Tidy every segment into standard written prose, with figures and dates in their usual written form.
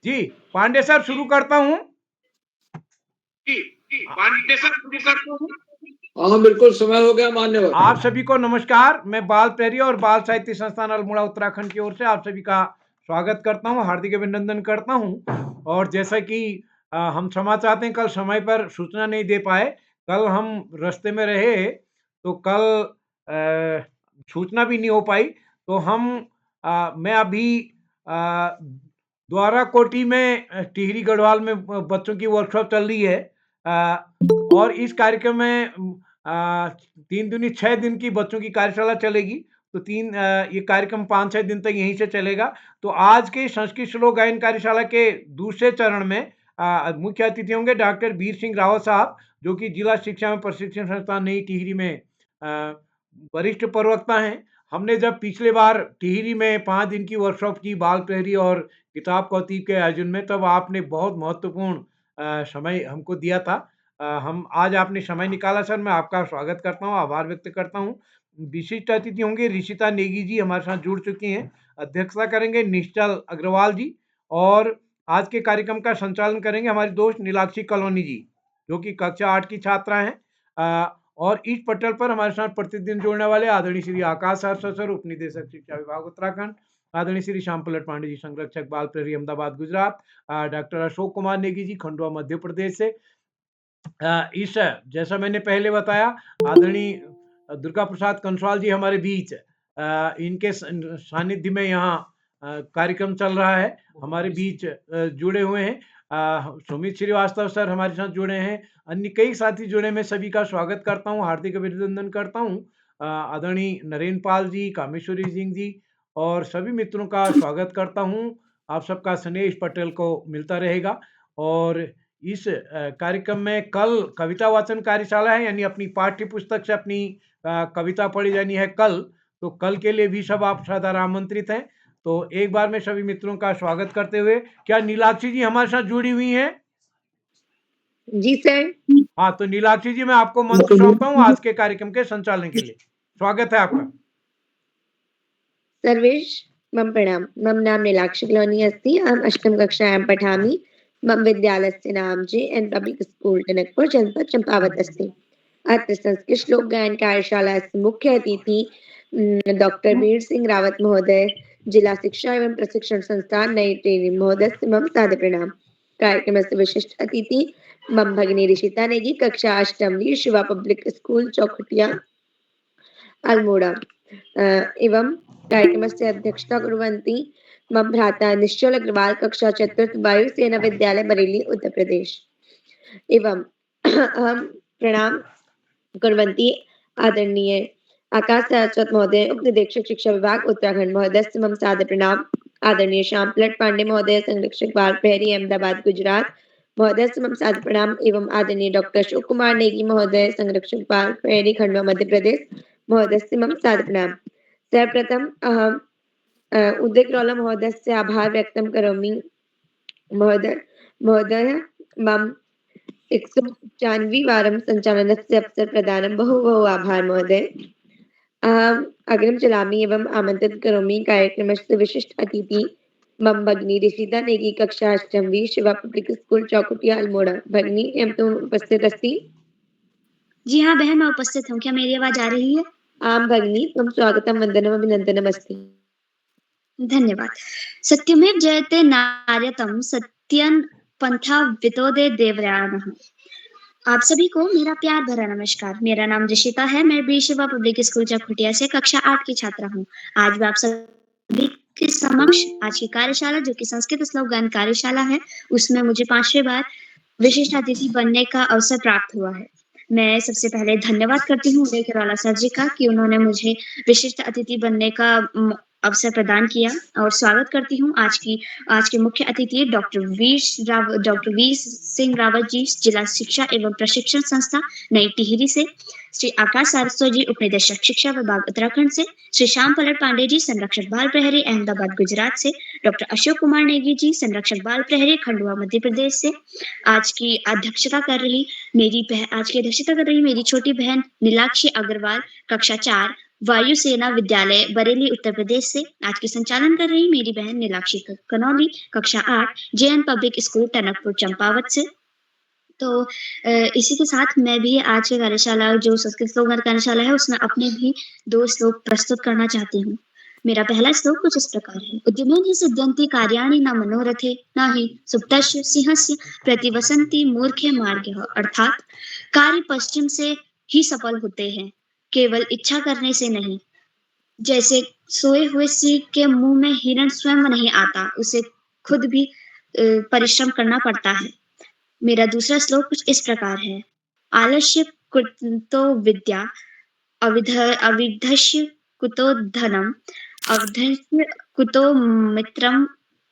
जी Pandey sir शुरू करता हूँ। पांडे सर शुरू करता हूँ। हाँ बिल्कुल, समय हो गया मान्यवर। आप सभी को नमस्कार। मैं बाल प्रहरी और बाल साहित्य संस्थान अल्मोड़ा उत्तराखंड की ओर से आप सभी का स्वागत करता हूँ, हार्दिक अभिनंदन करता हूँ। और जैसा कि हम क्षमा चाहते हैं, कल समय पर सूचना नहीं दे पाए। कल हम रास्ते में रहे तो कल सूचना भी नहीं हो पाई। तो मैं अभी द्वारा कोटी में टिहरी गढ़वाल में बच्चों की वर्कशॉप चल रही है। और इस कार्यक्रम में 3 दूनी 6 दिन की बच्चों की कार्यशाला चलेगी। तो ये कार्यक्रम 5-6 दिन तक यहीं से चलेगा। तो आज के संस्कृत श्लोक गायन कार्यशाला के दूसरे चरण में मुख्य अतिथि होंगे डॉक्टर वीर सिंह रावत साहब, जो कि जिला शिक्षा में प्रशिक्षण संस्थान नई टिहरी में वरिष्ठ प्रवक्ता हैं। हमने जब पिछले बार टिहरी में 5 दिन की वर्कशॉप की बाल प्रहरी और किताब कौतीब के आयोजन में, तब आपने बहुत महत्वपूर्ण समय हमको दिया था। हम आज आपने समय निकाला सर, मैं आपका स्वागत करता हूँ, आभार व्यक्त करता हूँ। विशिष्ट अतिथि होंगे ऋषिता नेगी जी, हमारे साथ जुड़ चुकी हैं। अध्यक्षता करेंगे निश्चल अग्रवाल जी। और आज के कार्यक्रम का संचालन करेंगे हमारी दोस्त नीलाक्षी कॉलोनी जी, जो कि कक्षा 8 की छात्रा हैं। और इस पटल पर हमारे साथ प्रतिदिन जुड़ने वाले आदरणीय श्री आकाश सर, उप निदेशक शिक्षा विभाग उत्तराखंड, आदरणीय श्री श्याम पलट पांडे जी, संरक्षक बाल प्रहरी अहमदाबाद गुजरात, डॉक्टर अशोक कुमार नेगी जी, खंडवा मध्य प्रदेश से। इस जैसा मैंने पहले बताया, आदरणीय दुर्गा प्रसाद कंसवाल जी हमारे बीच इनके सानिध्य में यहाँ कार्यक्रम चल रहा है, हमारे बीच जुड़े हुए हैं। सुमित श्रीवास्तव सर हमारे साथ जुड़े हैं, अन्य कई साथी जुड़े। मैं सभी का स्वागत करता हूँ, हार्दिक अभिनंदन करता हूँ। आदरणीय नरेंद्र पाल जी, कामेश्वरी सिंह जी और सभी मित्रों का स्वागत करता हूँ। आप सबका स्नेह इस पटेल को मिलता रहेगा। और इस कार्यक्रम में कल कविता वाचन कार्यशाला है, यानी अपनी पाठ्य पुस्तक से अपनी कविता पढ़ी जानी है कल। तो कल के लिए भी सब आप सदा आमंत्रित हैं। तो एक बार में सभी मित्रों का स्वागत करते हुए, क्या नीलाक्षी जी हमारे साथ जुड़ी हुई हैं? जी सर। हाँ, तो नीलाक्षी जी मैं आपको मंच सौंपता हूँ आज के कार्यक्रम के संचालन के लिए। स्वागत है आपका। सर्वेश मम प्रणाम। मम नाम नीलाक्षी कॉलोनी अस्ति। अहम अष्टम कक्षायां पठामि। मम विद्यालयस्य नाम जे.एन. पब्लिक स्कूल टनकपुर जनपद चंपावत अस्ति। अत्र संस्कृत श्लोक गायन कार्यशालायाः मुख्य अतिथि डॉक्टर वीर सिंह रावत महोदय, जिला शिक्षा एवं प्रशिक्षण संस्थान नई टिहरी महोदयस्य मम सादर प्रणाम। कार्यक्रमस्य विशिष्ट अतिथि मम भगिनी ऋषिता नेगी, कक्षा 8वीं, शिवा पब्लिक स्कूल चौखुटिया अल्मोड़ा। एवं कार्यक्रमस्य अध्यक्षता कुर्वन्ति मम भ्राता निश्चल अग्रवाल, कक्षा 4 वायुसेना विद्यालय बरेली उत्तर प्रदेश। एवं अहम प्रणाम कुर्वन्ति आदरणीय आकाश सरस्वत महोदय, उप निदेशक शिक्षा विभाग उत्तराखंड महोदय मम सादर प्रणाम। आदरणीय श्याम पलट पांडे महोदय, संरक्षक बाल प्रहरी अहमदाबाद गुजरात महोदय मम सादर प्रणाम। एवं आदरणीय डॉक्टर अशोक कुमार नेगी महोदय, संरक्षक बाल प्रहरी खंडवा मध्य प्रदेश महोदय मम सादर प्रणाम। सर्वप्रथम अहम उदित रौला महोदय से आभार व्यक्तं करोमि। महोदय मम 195 वारं संचालनस्य अवसर प्रदानं बहु आभार महोदय। अग्रिम चलामि एवं आमंत्रित करोमि कार्यक्रमस्य विशिष्ट अतिथि मम भगिनी ऋषिता नेगी, कक्षा 8वीं, शिवा पब्लिक स्कूल चौखुटिया अल्मोड़ा। भगिनी एवं तुम उपस्थित अस्ति? जी हाँ बहन, मैं उपस्थित हूँ। क्या मेरी आवाज आ रही है? आम भगिनी, तुम स्वागतम वंदनम अभिनंदनम अस्ति। धन्यवाद। सत्यमेव जयते नार्यतम सत्यं पंथा वितोदे देवयानः। आप सभी को मेरा प्यार भरा नमस्कार। मेरा नाम ऋषिता है। मैं B Shiva public school Chaukhutia से कक्षा 8 की छात्रा हूँ। आज मैं आप सभी के समक्ष आज की कार्यशाला, जो कि संस्कृत श्लोक गायन कार्यशाला है, उसमें मुझे 5वीं बार विशिष्ट अतिथि बनने का अवसर प्राप्त हुआ है। मैं सबसे पहले धन्यवाद करती हूँ उदय केरवाला सर जी का, कि उन्होंने मुझे विशिष्ट अतिथि बनने का अवसर प्रदान किया। और स्वागत करती हूँ आज के मुख्य अतिथि डॉक्टर वीर सिंह रावत जी, जिला शिक्षा एवं प्रशिक्षण संस्था नई टिहरी से, श्री आकाश सारस्वत जी, उप निदेशक शिक्षा विभाग उत्तराखंड से, श्री श्याम पलट पांडे जी, संरक्षक बाल प्रहरी अहमदाबाद गुजरात से, डॉक्टर अशोक कुमार नेगी जी, संरक्षक बाल प्रहरी खंडवा मध्य प्रदेश से। आज की अध्यक्षता कर रही मेरी छोटी बहन नीलाक्षी अग्रवाल, कक्षा 4 वायुसेना विद्यालय बरेली उत्तर प्रदेश से आज की संचालन कर रही मेरी बहन नीलाक्षी कनौली, कक्षा 8 JN public school Tanakpur Champawat से। तो इसी के साथ मैं भी आज की कार्यशाला जो संस्कृत श्लोक कार्यशाला है उसमें अपने भी 2 श्लोक प्रस्तुत करना चाहती हूँ। मेरा पहला श्लोक कुछ इस प्रकार है। उद्यमेन हि सिद्ध्यन्ति कार्याणि न मनोरथे न हि सुप्तस्य सिंहस्य प्रतिवसन्ति मूर्खे मार्गः। अर्थात कार्य पश्चिम से ही सफल होते हैं, केवल इच्छा करने से नहीं। जैसे सोए हुए सिंह के मुंह में हिरण स्वयं नहीं आता, उसे खुद भी परिश्रम करना पड़ता है। मेरा दूसरा श्लोक कुछ इस प्रकार है। आलस्य कुतो विद्या अविधस्य कुतो धनम अवधस्य कुतो मित्रम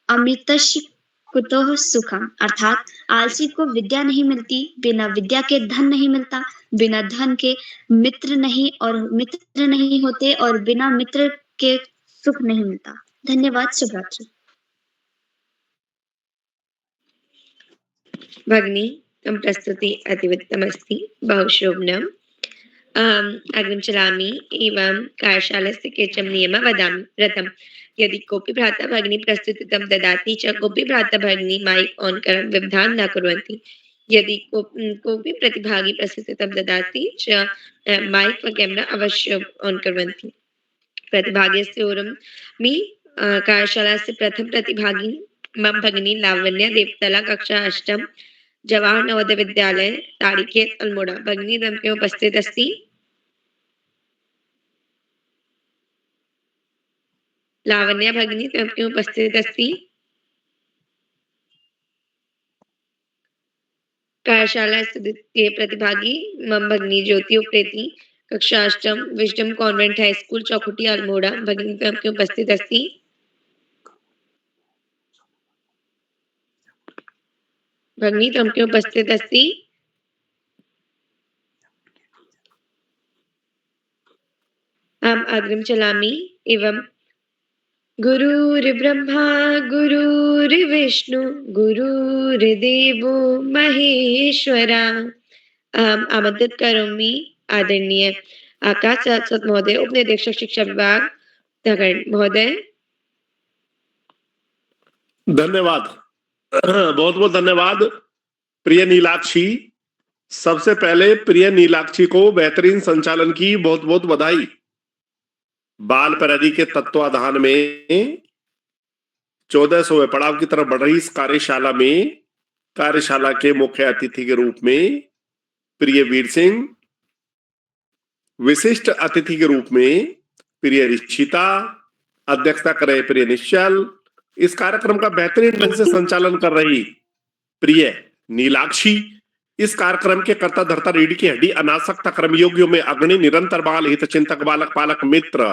अमृतस्य कुतो सुखम। अर्थात आलसी को विद्या नहीं मिलती, बिना विद्या के धन नहीं मिलता, बिना धन के मित्र नहीं होते और बिना मित्र के सुख नहीं मिलता। धन्यवाद। शुभरात्रि। भगिनी तम प्रस्तुति अतिउत्तमस्ति, बहुशोभनम्। अग्रिम चलामि एवं कार्यशालास्य केचन नियमः वदामि। प्रथम, यदि कोऽपि भ्राता भगिनी प्रस्तुतितं ददाति च कोऽपि भ्राता भगिनी माइक ऑन कर व्यवधान न कुर्वन्ति। यदि कोऽपि प्रतिभागी प्रस्तुतितं ददाति च माइक व कैमरा अवश्य ऑन कुर्वन्ति। प्रतिभागस्य ओरमि कार्यशालास्य प्रथम प्रतिभागी मम भगिनी लावण्या देवतला, कक्षा 8 जवाहर नवोदय विद्यालय ताड़ीखेत अल्मोड़ा। भगिनी रम्य उपस्थित अस्ति। लावण्या भगिनी रम्य उपस्थित अस्ति। कार्यशालास्य द्वितीय प्रतिभागी मम भगिनी ज्योति उप्रेती, कक्षा 8 wisdom convent high school Chaukhuti Almora. भगिनी रम्य उपस्थित अस्ति। भगिनी रम्य उपस्थित अस्ति। अग्रिम चलामि एवं गुरुर्ब्रह्मा गुरुर्विष्णु गुरुर्देवो महेश्वरा। आमंत्रित करोमि आदरणीय आकाश सरस्वत महोदय, उपनिदेशक शिक्षा विभाग महोदय। धन्यवाद, बहुत बहुत धन्यवाद प्रिय नीलाक्षी। सबसे पहले प्रिय नीलाक्षी को बेहतरीन संचालन की बहुत बहुत बधाई। बाल प्रहरी के तत्वाधान में 1400वें पड़ाव की तरफ बढ़ रही इस कार्यशाला में कार्यशाला के मुख्य अतिथि के रूप में प्रिय वीर सिंह, विशिष्ट अतिथि के रूप में प्रिय ऋषिता, अध्यक्षता कर रहे प्रिय निश्चल, इस कार्यक्रम का बेहतरीन ढंग से संचालन कर रही प्रिय नीलाक्षी, इस कार्यक्रम के कर्ता धर्ता रीढ़ की हड्डी अनासक्त कर्मयोगियों में अग्रणी निरंतर बाल हित चिंतक बालक पालक मित्र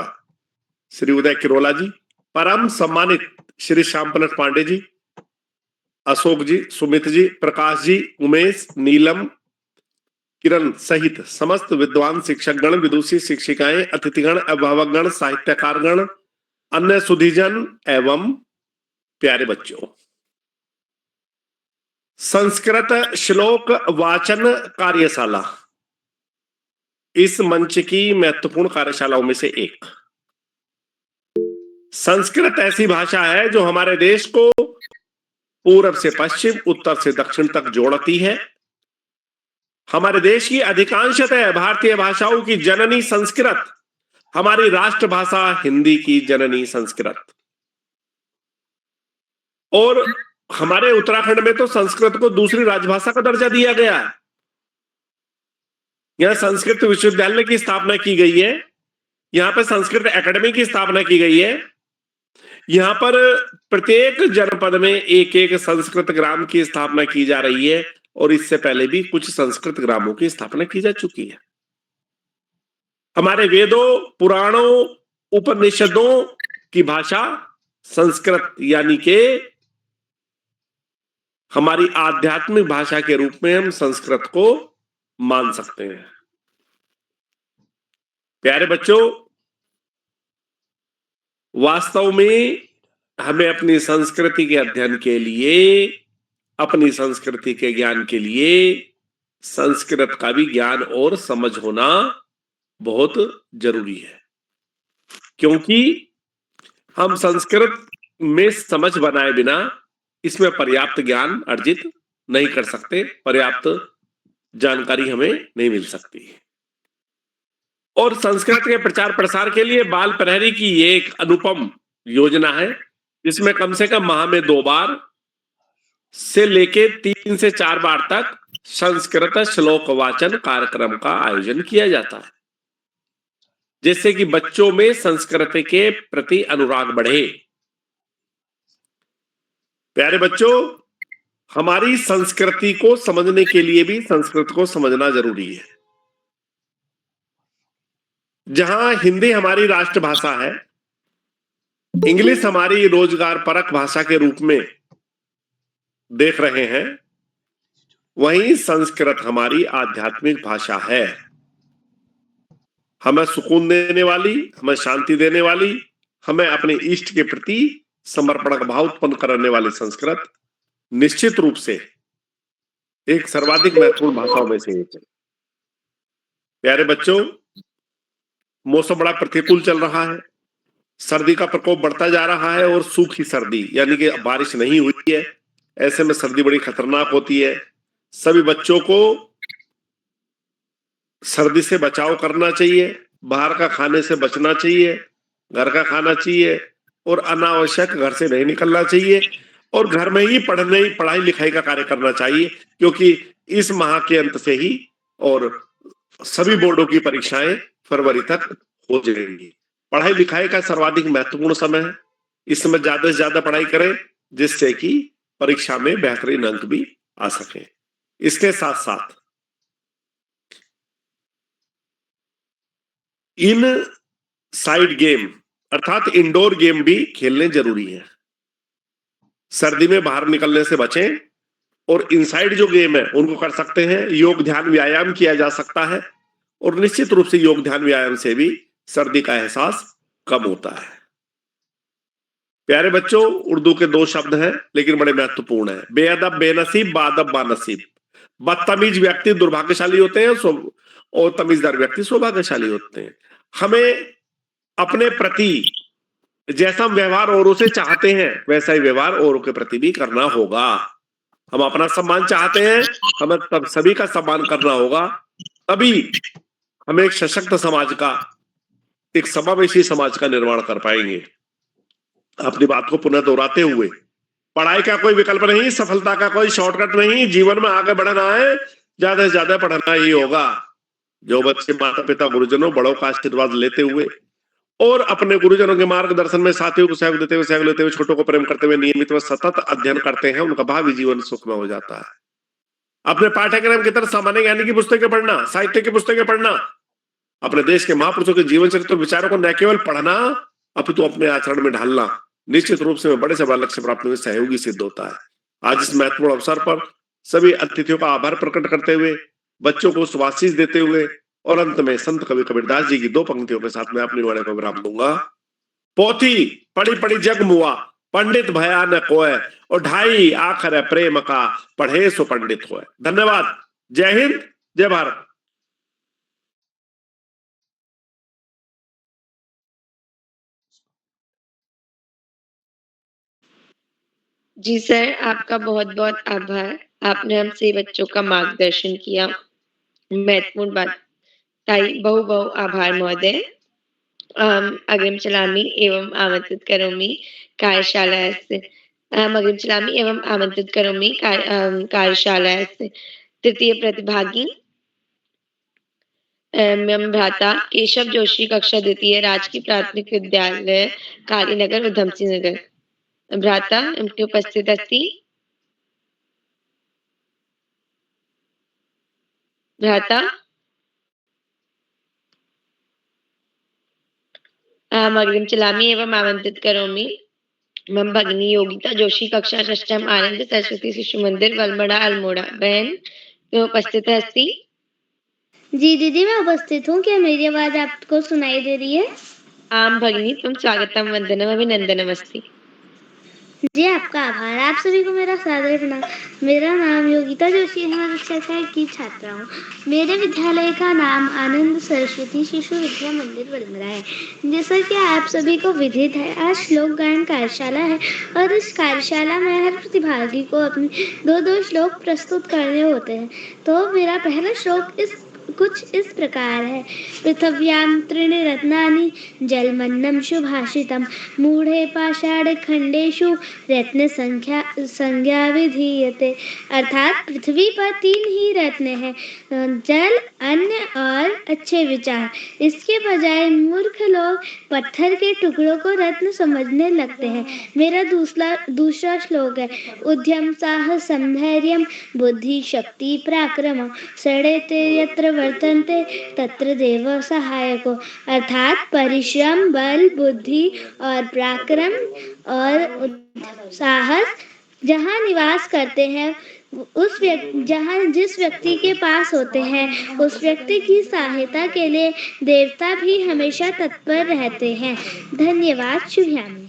श्री उदय किरोला जी, परम सम्मानित श्री श्यामपलट पांडे जी, अशोक जी, सुमित जी, प्रकाश जी, उमेश, नीलम, किरण सहित समस्त विद्वान शिक्षकगण, विदुषी शिक्षिकाएं, अतिथिगण, अभिभावकगण, साहित्यकारगण, अन्य सुधीजन एवं प्यारे बच्चों, संस्कृत श्लोक वाचन कार्यशाला इस मंच की महत्वपूर्ण कार्यशालाओं में से एक। संस्कृत ऐसी भाषा है जो हमारे देश को पूरब से पश्चिम, उत्तर से दक्षिण तक जोड़ती है। हमारे देश की अधिकांशतः भारतीय भाषाओं की जननी संस्कृत, हमारी राष्ट्रभाषा हिंदी की जननी संस्कृत। और हमारे उत्तराखंड में तो संस्कृत को दूसरी राजभाषा का दर्जा दिया गया है। यहां संस्कृत विश्वविद्यालय की स्थापना की गई है, यहां पर संस्कृत एकेडमी की स्थापना की गई है, यहां पर प्रत्येक जनपद में एक एक संस्कृत ग्राम की स्थापना की जा रही है और इससे पहले भी कुछ संस्कृत ग्रामों की स्थापना की जा चुकी है। हमारे वेदों, पुराणों, उपनिषदों की भाषा संस्कृत यानी के हमारी आध्यात्मिक भाषा के रूप में हम संस्कृत को मान सकते हैं। प्यारे बच्चों, वास्तव में हमें अपनी संस्कृति के अध्ययन के लिए, अपनी संस्कृति के ज्ञान के लिए संस्कृत का भी ज्ञान और समझ होना बहुत जरूरी है। क्योंकि हम संस्कृत में समझ बनाए बिना इसमें पर्याप्त ज्ञान अर्जित नहीं कर सकते, पर्याप्त जानकारी हमें नहीं मिल सकती। और संस्कृत के प्रचार प्रसार के लिए बाल प्रहरी की ये एक अनुपम योजना है, जिसमें कम से कम माह में 2 बार से लेके 3 से 4 बार तक संस्कृत श्लोक वाचन कार्यक्रम का आयोजन किया जाता है, जिससे कि बच्चों में संस्कृत के प्रति अनुराग बढ़े। प्यारे बच्चों, हमारी संस्कृति को समझने के लिए भी संस्कृत को समझना जरूरी है। जहां हिंदी हमारी राष्ट्रभाषा है, इंग्लिश हमारी रोजगार परक भाषा के रूप में देख रहे हैं, वहीं संस्कृत हमारी आध्यात्मिक भाषा है। हमें सुकून देने वाली, हमें शांति देने वाली, हमें अपने इष्ट के प्रति समर्पण का भाव उत्पन्न करने वाली संस्कृत निश्चित रूप से एक सर्वाधिक महत्वपूर्ण भाषाओं में से एक है। प्यारे बच्चों, मौसम बड़ा प्रतिकूल चल रहा है, सर्दी का प्रकोप बढ़ता जा रहा है और सूखी सर्दी यानी कि बारिश नहीं हुई है, ऐसे में सर्दी बड़ी खतरनाक होती है। सभी बच्चों को सर्दी से बचाव करना चाहिए, बाहर का खाने से बचना चाहिए, घर का खाना चाहिए और अनावश्यक घर से नहीं निकलना चाहिए और घर में ही पढ़ाई लिखाई का कार्य करना चाहिए, क्योंकि इस माह के अंत से ही और सभी बोर्डों की परीक्षाएं फरवरी तक हो जाएंगी। पढ़ाई लिखाई का सर्वाधिक महत्वपूर्ण समय है। इस समय ज्यादा से ज्यादा पढ़ाई करें, जिससे कि परीक्षा में बेहतरीन अंक भी आ सके। इसके साथ साथ इन साइड गेम अर्थात इंडोर गेम भी खेलने जरूरी है। सर्दी में बाहर निकलने से बचें और इनसाइड जो गेम है उनको कर सकते हैं। योग ध्यान व्यायाम किया जा सकता है और निश्चित रूप से योग ध्यान व्यायाम से भी सर्दी का एहसास कम होता है। प्यारे बच्चों, उर्दू के 2 शब्द हैं लेकिन बड़े महत्वपूर्ण हैं। बेअदब बेनसीब, बादब बानसीब। बदतमीज व्यक्ति दुर्भाग्यशाली होते हैं और तमीजदार व्यक्ति सौभाग्यशाली होते हैं। हमें अपने प्रति जैसा व्यवहार औरों से चाहते हैं वैसा ही व्यवहार औरों के प्रति भी करना होगा। हम अपना सम्मान चाहते हैं, हमें तब सभी का सम्मान करना होगा, तभी हम एक सशक्त समाज का, एक समावेशी समाज का निर्माण कर पाएंगे। अपनी बात को पुनः दोहराते हुए, पढ़ाई का कोई विकल्प नहीं, सफलता का कोई शॉर्टकट नहीं। जीवन में आगे बढ़ना है, ज्यादा से ज्यादा पढ़ना ही होगा। जो बच्चे माता पिता गुरुजनों बड़ों का आशीर्वाद लेते हुए और अपने गुरुजनों के मार्गदर्शन में साथियों को सहयोग देते हुए, सहयोग लेते हुए, छोटों को प्रेम करते हुए नियमित व सतत अध्ययन करते हैं, उनका भावी जीवन सुखमय हो जाता है। अपने पाठ्यक्रम की तरह सामान्य ज्ञान की पुस्तकें पढ़ना, साहित्य की पुस्तकें पढ़ना, अपने देश के महापुरुषों के जीवन चरित्र विचारों को न केवल पढ़ना अपितु अपने आचरण में ढालना निश्चित रूप से बड़े से बड़ा लक्ष्य प्राप्ति में सहयोगी सिद्ध होता है। आज इस महत्वपूर्ण अवसर पर सभी अतिथियों का आभार प्रकट करते हुए, बच्चों को शुभाशीष देते हुए और अंत में संत कवि कबीरदास जी की 2 पंक्तियों के साथ मैं अपनी वाणी को विराम दूंगा। पोथी पढ़ी पढ़ी जग मुआ, पंडित भया न कोय, और ढाई आखर है प्रेम का, पढ़े सो पंडित होए। धन्यवाद। जय हिंद, जय भारत। जी सर, आपका बहुत-बहुत आभार। आपने हमसे बच्चों का मार्गदर्शन किया। महत्वपूर्ण बात ताई बहु-बहु आभार महोदय। अग्रिम चलामि एवं आमन्त्रित करोमि कार्यशालायाः कार्यशालायाः तृतीय प्रतिभागी मम भ्राता केशव जोशी, कक्षा द्वितीय, राजकीय प्राथमिक विद्यालय कालीनगर, उधमसिंह नगर। भ्राता इनकी उपस्थित अस्ति। भ्राता अग्रिम चलामि एवं आमन्त्रित करोमि मम भगिनी योगिता जोशी, कक्षा षष्ठम, आनंद सरस्वती शिशु मंदिर, वलमड़ा, अल्मोड़ा। बहन उपस्थित अस्ति। जी दीदी, मैं उपस्थित हूँ। क्या मेरी आवाज आपको सुनाई दे रही है? आम भगिनी त्वं स्वागतम वंदनम अभिनंदनम अस्ति। जी आपका आभार। आप सभी को मेरा सादर प्रणाम। मेरा नाम योगिता जोशी है, मैं कक्षा 6 की छात्रा हूँ। मेरे विद्यालय का नाम आनंद सरस्वती शिशु विद्या मंदिर बड़मरा है। जैसा कि आप सभी को विदित है, आज श्लोक गायन कार्यशाला है और इस कार्यशाला में हर प्रतिभागी को अपने 2-2 श्लोक प्रस्तुत करने होते हैं। तो मेरा पहला श्लोक कुछ इस प्रकार है। पृथिव्यां त्रीणि रत्नानि जलमन्नं सुभाषितं मूढ़े पाषाण खंडेषु रत्न संज्ञा विधीयते। अर्थात पृथ्वी पर 3 ही रत्न हैं, जल, अन्न और अच्छे विचार। इसके बजाय मूर्ख लोग पत्थर के टुकड़ों को रत्न समझने लगते हैं। मेरा दूसरा श्लोक है। उद्यम साहस धैर्यम बुद्धि शक्ति पराक्रम षडेते यत्र वर्तन्ते तत्र देव सहायको। अर्थात परिश्रम, बल, बुद्धि और पराक्रम और साहस जहाँ निवास करते हैं, जहाँ जिस व्यक्ति के पास होते हैं, उस व्यक्ति की सहायता के लिए देवता भी हमेशा तत्पर रहते हैं। धन्यवाद। शुभयामी।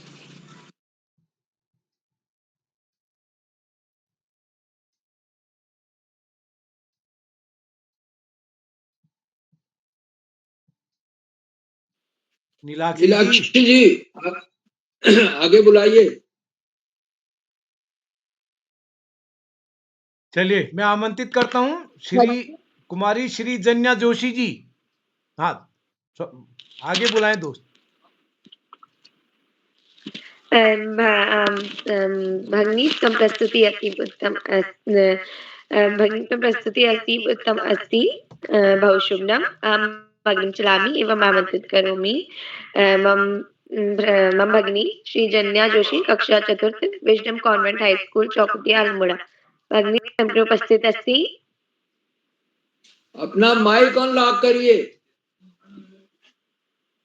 नीलाक्षी जी, नीलाक्षी जी आगे बुलाइए। चलिए मैं आमंत्रित करता हूँ श्री कुमारी श्री जन्या जोशी जी। हाँ, आगे बुलाएं दोस्त। भगिनी त्वं प्रस्तुति अतीव उत्तम भगिनी त्वं प्रस्तुति अतीव उत्तम अस्ति बहु शुभम्। भगिनीं चलामि एवम् आमन्त्रित करोमि मम भगिनी श्री जन्या जोशी कक्षा 4 wisdom convent high school Chaukutiya Almora. भगिनी अग्रे उपस्थित अस्ति। अपना माइक ऑन लॉक करिए।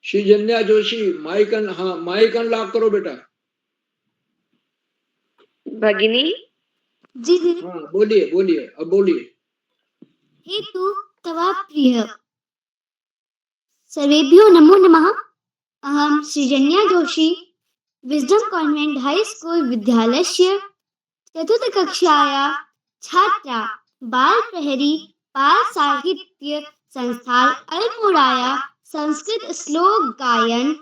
Shri Janya Joshi mic on lock करो बेटा। भगिनी जी जी। हाँ बोलिए अब बोलिए। हे तु तव प्रिय सर्वेभ्यो नमो नमः। अहं Shreejanya Joshi wisdom convent high school विद्यालयस्य 4th छात्रा बाल प्रहरी बाल साहित्य संस्थान अल्मोड़ाया संस्कृत श्लोक गायन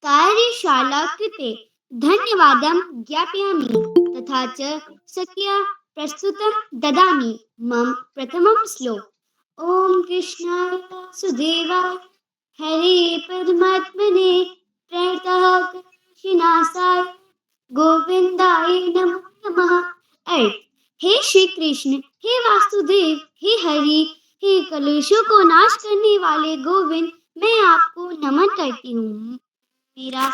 कार्यशाला कृते धन्यवादं ज्ञापयामि तथा च शक्या प्रस्तुतं ददामि। मम प्रथमं श्लोक। ओम कृष्णाय वासुदेवाय हरे परमात्मने प्रणतः कृष्णासाय गोविंदाय नमो नमः। अर्थ। हे श्री कृष्ण, हे वासुदेव, हे हरि, हे कलुषों को नाश करने वाले गोविंद, मैं आपको नमन करती हूँ। मेरा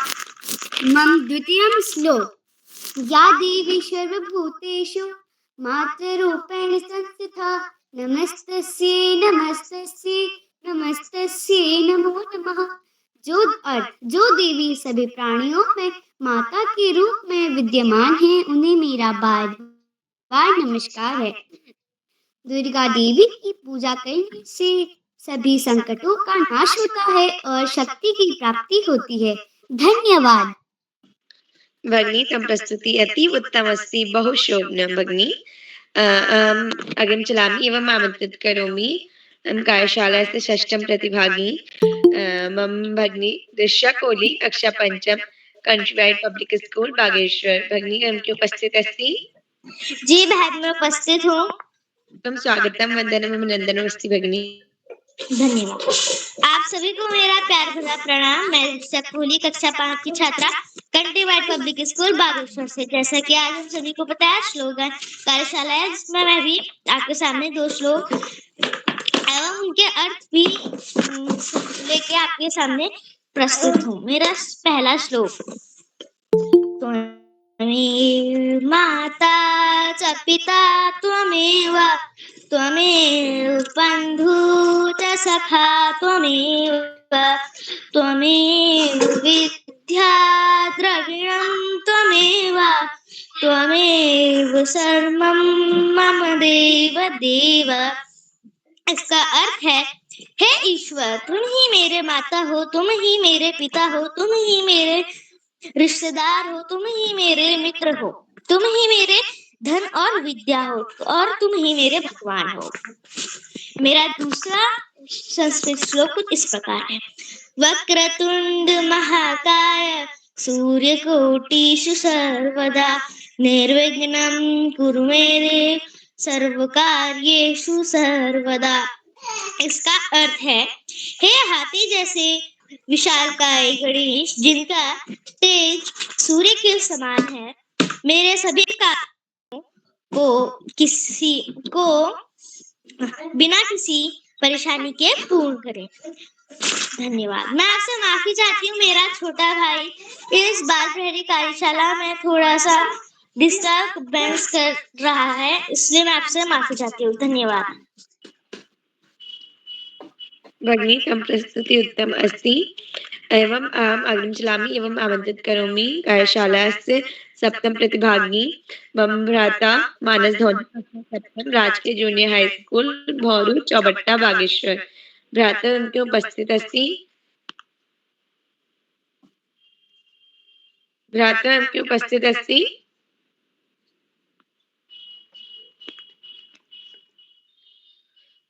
मम द्वितीयं श्लोक। या देवी सर्वभूतेषु मातृरूपेण संस्थिता नमस्तस्यै नमस्तस्यै नमस्तस्यै नमो नमः। जो देवी सभी प्राणियों में माता के रूप में विद्यमान है, उन्हें मेरा बार बार नमस्कार है। दुर्गा देवी की पूजा करने से सभी संकटों का नाश होता है और शक्ति की प्राप्ति होती है। धन्यवाद। भगिनी त्वं प्रस्तुति अतीव उत्तमस्ति बहु शोभनं। भगिनी अग्रिम चलामि एवम् आमन्त्रित करोमि कार्यशालायाः 6ष्ठं प्रतिभागी मम भगिनी दिशा कोहली कक्षा 5 कंट्रीवाइड पब्लिक स्कूल बागेश्वर। भगिनी उनकी उपस्थित अस्ति। जी बहन मैं उपस्थित हूँ। तुम स्वागतम वंदनम अभिनंदनम अस्ति भगिनी। धन्यवाद। आप सभी को मेरा प्यार भरा प्रणाम। मैं दिशा कोहली कक्षा 5 की छात्रा कंट्रीवाइड पब्लिक स्कूल बागेश्वर से। जैसा कि आज हम सभी को पता है श्लोक कार्यशाला है, जिसमें मैं भी आपके सामने 2 श्लोक एवं उनके अर्थ भी लेके आपके सामने प्रस्तुत हूँ। मेरा पहला श्लोक। त्वमेव माता च पिता त्वमेव त्वमेव बन्धुः च सखा त्वमेव त्वमेव विद्या द्रविणं त्वमेव सर्वं मम देव देव। इसका अर्थ है, हे ईश्वर, तुम ही मेरे माता हो, तुम ही मेरे पिता हो, तुम ही मेरे रिश्तेदार हो, तुम ही मेरे मित्र हो, तुम ही मेरे धन और विद्या हो, और तुम ही मेरे भगवान हो। मेरा दूसरा संस्कृत श्लोक कुछ इस प्रकार है। वक्रतुंड महाकाय सूर्यकोटिषु सर्वदा निर्विघ्नं कुरु मे देव सर्वकार्येषु सर्वदा। इसका अर्थ है, हे हाथी जैसे विशालकाय गणेश, जिनका तेज सूर्य के समान है, मेरे सभी कार्यों को बिना किसी परेशानी के पूर्ण करें। धन्यवाद। मैं आपसे माफी चाहती हूँ, मेरा छोटा भाई इस बाल प्रहरी कार्यशाला में थोड़ा सा डिस्टर्बेंस कर रहा है, इसलिए मैं आपसे माफी चाहती हूँ। धन्यवाद। भगिनी तम प्रस्तुति उत्तम अस्ति एवं अहम् अग्रिम चलामि एवं आमन्त्रित करोमि कार्यशालास्य सप्तम प्रतिभागिनी मम भ्राता मानस धोनी सप्तम राजकीय junior high school Bhauru Chaubatta Bageshwar. भ्राता उनके उपस्थित अस्ति। भ्राता उनके उपस्थित अस्ति।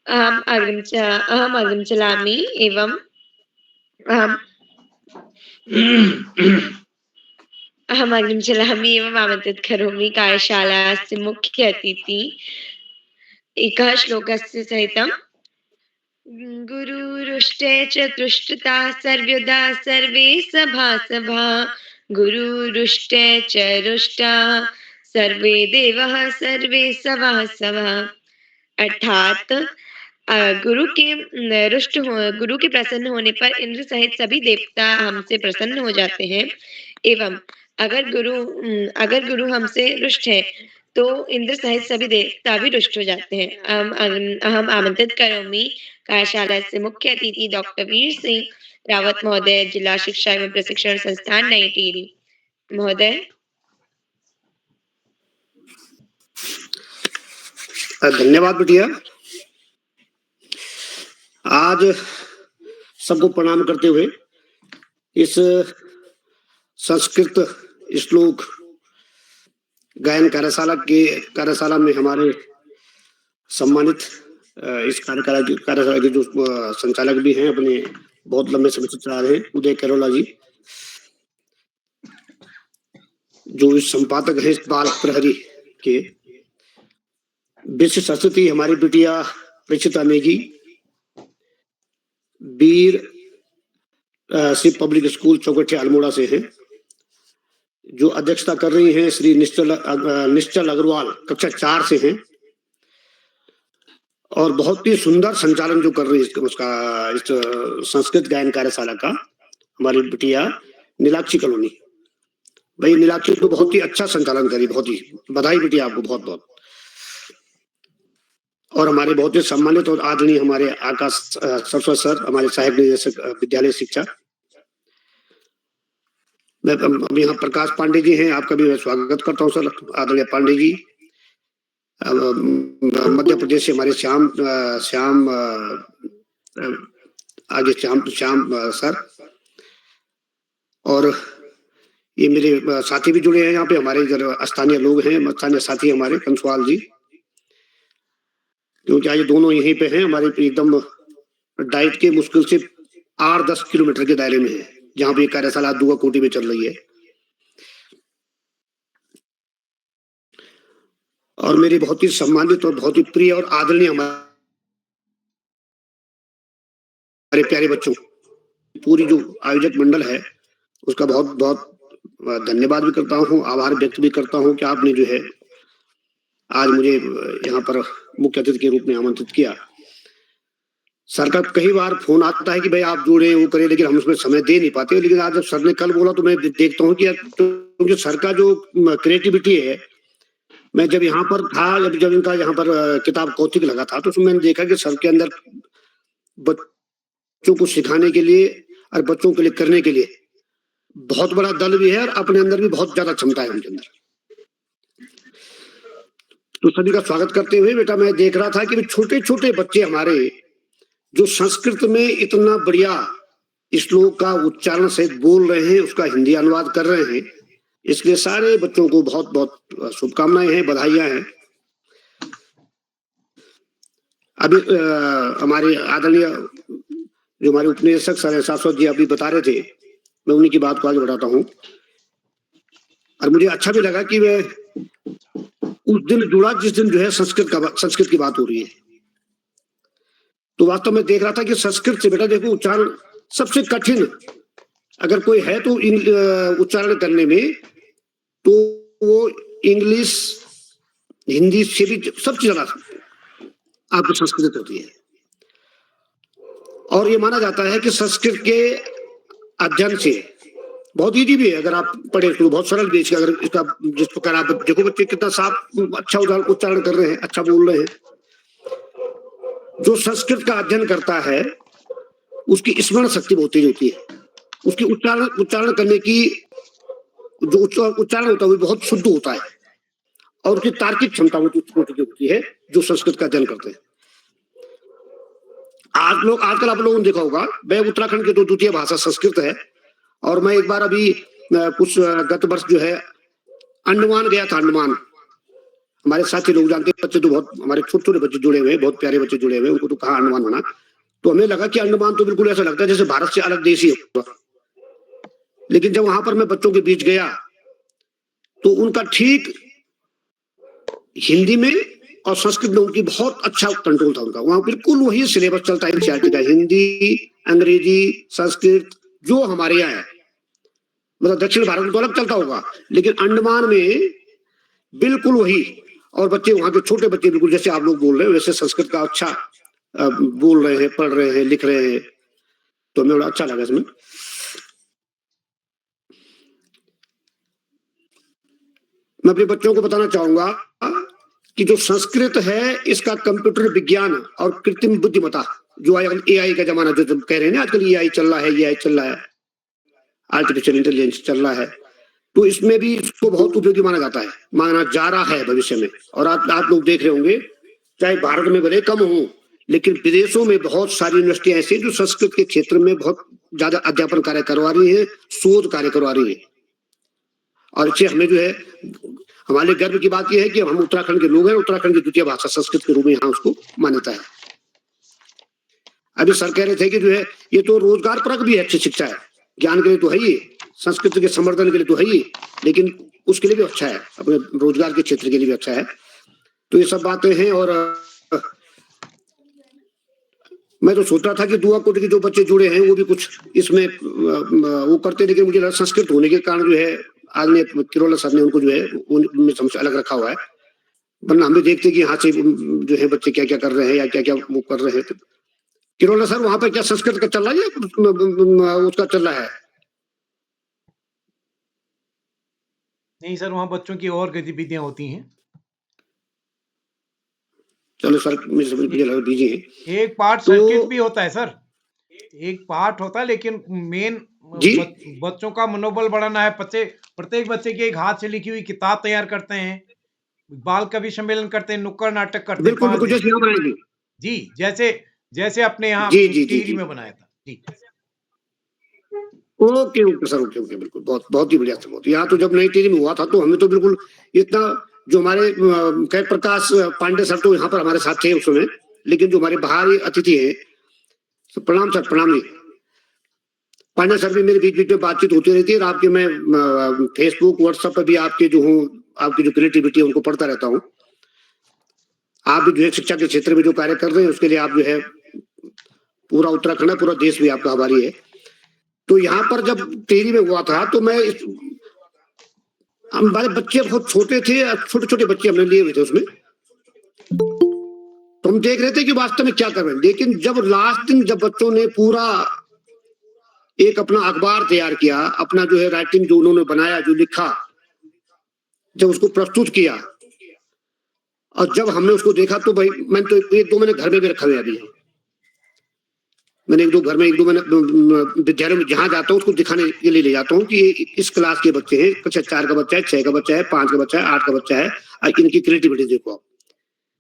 अहम् अग्रिम चलामि एवं अहम् अग्रिम चलामि एवं आमन्त्रित करोमि कार्यशालास्य मुख्य अतिथि एकः श्लोकस्य सहितं। गुरुरुष्टे च तुष्टता सर्वदा सर्वे सभा गुरुरुष्टे च रुष्टा सर्वे देवः सर्वे सभा। अर्थात गुरु के प्रसन्न होने पर इंद्र सहित सभी देवता हमसे प्रसन्न हो जाते हैं, एवं अगर गुरु हमसे रुष्ट है तो इंद्र सहित सभी देवता भी रुष्ट हो जाते हैं। अहम आमंत्रित करोमि कार्यशाला से मुख्य अतिथि डॉक्टर वीर सिंह रावत महोदय, जिला शिक्षा एवं प्रशिक्षण संस्थान नई टिहरी महोदय। धन्यवाद बिटिया। आज सबको प्रणाम करते हुए इस संस्कृत श्लोक गायन कार्यशाला में हमारे सम्मानित इस कार्यशाला के जो संचालक भी हैं, अपने बहुत लंबे समय से चला रहे हैं, उदय कैरोला जी, जो इस संपादक है इस बाल प्रहरी के, विशिष्ट अतिथि हमारी बिटिया प्रेक्षिता नेगी, वीर श्री पब्लिक स्कूल चौगठे अल्मोड़ा से हैं, जो अध्यक्षता कर रही हैं श्री निश्चल अग्रवाल कक्षा 4 से हैं, और बहुत ही सुंदर संचालन जो कर रही है उसका इस संस्कृत गायन कार्यशाला का हमारी बिटिया नीलाक्षी कॉलोनी। भाई नीलाक्षी तो बहुत ही अच्छा संचालन करी, बहुत ही बधाई बिटिया आपको बहुत बहुत। और हमारे बहुत ही सम्मानित और आदरणीय हमारे आकाश सरस्वत सर, हमारे सहायक निदेशक विद्यालय शिक्षा। मैं अभी यहाँ प्रकाश पांडे जी हैं, आपका भी मैं स्वागत करता हूँ सर, आदरणीय पांडे जी। मध्य प्रदेश से हमारे श्याम सर, और ये मेरे साथी भी जुड़े हैं यहाँ पे, हमारे स्थानीय लोग हैं, स्थानीय साथी हमारे कंसवाल जी, क्योंकि आज दोनों यहीं पे हैं, हमारे एकदम डाइट के मुश्किल से 8-10 किलोमीटर के दायरे में है, जहाँ पे कार्यशाला दुआ कोटी में चल रही है। और मेरे बहुत ही सम्मानित और बहुत ही प्रिय और आदरणीय हमारे प्यारे बच्चों, पूरी जो आयोजक मंडल है उसका बहुत बहुत धन्यवाद भी करता हूँ, आभार व्यक्त भी करता हूँ कि आपने जो है आज मुझे यहाँ पर मुख्य अतिथि के रूप में आमंत्रित किया। सर का कई बार फोन आता है कि भाई आप जुड़े वो करें, लेकिन हम उसमें समय दे नहीं पाते। लेकिन आज जब सर ने कल बोला तो मैं देखता हूँ कि तो सर का जो क्रिएटिविटी है, मैं जब यहाँ पर था, जब इनका यहाँ पर किताब कौतिक लगा था, तो उसमें मैंने देखा कि सर के अंदर बच्चों को सिखाने के लिए और बच्चों के लिए करने के लिए बहुत बड़ा दल भी है, और अपने अंदर भी बहुत ज्यादा क्षमता है उनके अंदर। तो सभी का स्वागत करते हुए बेटा, मैं देख रहा था कि छोटे छोटे बच्चे हमारे जो संस्कृत में इतना बढ़िया श्लोक का उच्चारण सहित बोल रहे हैं, उसका हिंदी अनुवाद कर रहे हैं। इसलिए सारे बच्चों को बहुत बहुत शुभकामनाएं हैं, बधाइयां हैं। अभी हमारे आदरणीय जो हमारे उपनिदेशक सर शाश्वत जी अभी बता रहे थे, मैं उन्हीं की बात को आगे बढ़ाता हूँ। और मुझे अच्छा भी लगा कि मैं उस दिन जुड़ा जिस दिन जो है संस्कृत की बात हो रही है। तो वास्तव में देख रहा था कि संस्कृत से बेटा देखो उच्चारण सबसे कठिन अगर कोई है तो उच्चारण करने में, तो वो इंग्लिश हिंदी से भी सबसे ज्यादा आपकी संस्कृत होती है। और ये माना जाता है कि संस्कृत के अध्ययन से बहुत इजी भी है, अगर आप पढ़े तो बहुत सरल भी। अगर इसका जिस प्रकार आप देखो बच्चे कितना साफ अच्छा उच्चारण कर रहे हैं, अच्छा बोल रहे हैं। जो संस्कृत का अध्ययन करता है उसकी स्मरण शक्ति बहुत तेज होती है, उसकी उच्चारण करने की जो उच्चारण होता है वो बहुत शुद्ध होता है, और उसकी तार्किक क्षमता होती है जो संस्कृत का अध्ययन करते हैं। आजकल आप लोगों ने देखा होगा, मैं उत्तराखंड की तो द्वितीय भाषा संस्कृत है, और मैं एक बार अभी कुछ गत वर्ष जो है अंडमान गया था। अंडमान हमारे साथी लोग जानते हैं, बच्चे तो बहुत हमारे छोटे छोटे बच्चे जुड़े हुए हैं, बहुत प्यारे बच्चे जुड़े हुए हैं, उनको तो कहा अंडमान होना। तो हमें लगा कि अंडमान तो बिल्कुल ऐसा लगता है जैसे भारत से अलग देश ही होगा। लेकिन जब वहां पर मैं बच्चों के बीच गया तो उनका ठीक हिंदी में और संस्कृत में उनकी बहुत अच्छा कंट्रोल था उनका। वहां बिल्कुल वही सिलेबस चलता है एनसीईआरटी का, हिंदी, अंग्रेजी, संस्कृत जो हमारे यहाँ है। मतलब दक्षिण भारत में तो अलग चलता होगा, लेकिन अंडमान में बिल्कुल वही। और बच्चे वहां के छोटे बच्चे बिल्कुल जैसे आप लोग बोल रहे हैं वैसे संस्कृत का अच्छा बोल रहे हैं, पढ़ रहे हैं, लिख रहे हैं। तो हमें बड़ा अच्छा लगा इसमें। मैं अपने बच्चों को बताना चाहूंगा कि जो संस्कृत है इसका कंप्यूटर विज्ञान और कृत्रिम बुद्धिमत्ता, जो एआई का जमाना जो कह रहे हैं ना आजकल, एआई चल रहा है, आर्टिफिशियल इंटेलिजेंस चल रहा है, तो इसमें भी इसको बहुत उपयोगी माना जाता है, माना जा रहा है भविष्य में। और आप लोग देख रहे होंगे, चाहे भारत में भले कम हो, लेकिन विदेशों में बहुत सारी यूनिवर्सिटियां ऐसी जो संस्कृत के क्षेत्र में बहुत ज्यादा अध्यापन कार्य करवा रही है, शोध कार्य करवा रही है। और इससे हमें जो है हमारे गर्व की बात यह है कि हम उत्तराखंड के लोग हैं, उत्तराखंड की द्वितीय भाषा संस्कृत के रूप में यहाँ उसको मान्यता है। अभी सर कह रहे थे कि जो है ये तो रोजगार परक भी है, अच्छी शिक्षा है, ज्ञान के लिए तो है ही, संस्कृत के संवर्धन के लिए तो है ही, लेकिन उसके लिए भी अच्छा है, अपने रोजगार के क्षेत्र के लिए भी अच्छा है। तो ये सब बातें हैं। और मैं तो सोच रहा था कि दुआ कोट के जो बच्चे जुड़े हैं वो भी कुछ इसमें वो करते, लेकिन मुझे लगा संस्कृत होने के कारण जो है आदमी किरोला सर ने उनको जो है उनमें समझ अलग रखा हुआ है। वरना हम भी देखते कि यहाँ से जो है बच्चे क्या क्या कर रहे हैं या क्या क्या वो कर रहे हैं। तो किरोला सर वहां पर क्या संस्कृत का चल रहा है या उसका चल रहा है? नहीं सर, वहाँ बच्चों की और गतिविधियां होती हैं। चलो सर, मुझे लगा बिजी है। एक पार्ट सर्किट भी होता है सर, एक पार्ट होता है, लेकिन मेन बच्चों का मनोबल बढ़ाना है। प्रत्येक बच्चे की एक हाथ से लिखी हुई किताब तैयार करते हैं, बाल कवि सम्मेलन करते हैं, नुक्कड़ नाटक करते हैं। बिल्कुल जैसे यहाँ बनाएंगे जी, जैसे अपने यहाँ टिहरी में बनाया था जी। ओके सर, ओके बिल्कुल, बहुत ही बढ़िया सर। बहुत यहाँ तो जब नई टिहरी में हुआ था तो हमें तो बिल्कुल इतना, जो हमारे कह प्रकाश पांडे सर तो यहाँ पर हमारे साथ थे उस समय, लेकिन जो हमारे बाहरी अतिथि है, प्रणाम सर, प्रणाम जी। पांडे सर भी मेरे बीच में बातचीत होती रहती है, और आपके मैं फेसबुक व्हाट्सएप पर भी आपके जो हूँ, आपकी जो क्रिएटिविटी है उनको पढ़ता रहता हूँ। आप भी जो है शिक्षा के क्षेत्र में जो कार्य कर रहे हैं उसके लिए आप जो है पूरा उत्तराखंड, पूरा देश भी आपका आभारी है। तो यहाँ पर जब टिहरी में हुआ था तो मैं हमारे बच्चे बहुत छोटे थे, छोटे छोटे बच्चे हमने लिए हुए थे उसमें, तो हम देख रहे थे कि वास्तव में क्या कर रहे हैं। लेकिन जब लास्ट दिन जब बच्चों ने पूरा एक अपना अखबार तैयार किया, अपना जो है राइटिंग जो उन्होंने बनाया, जो लिखा, जब उसको प्रस्तुत किया, और जब हमने उसको देखा तो भाई मैंने तो एक दो मैंने घर में भी रखा हुआ अभी, मैंने एक दो विद्यालयों में जहां जाता हूँ उसको दिखाने के लिए ले जाता हूँ कि इस क्लास के बच्चे हैं, 4 का बच्चा है, 6 का बच्चा है, 5 का बच्चा है, 8 का बच्चा है, इनकी क्रिएटिविटी देखो आप।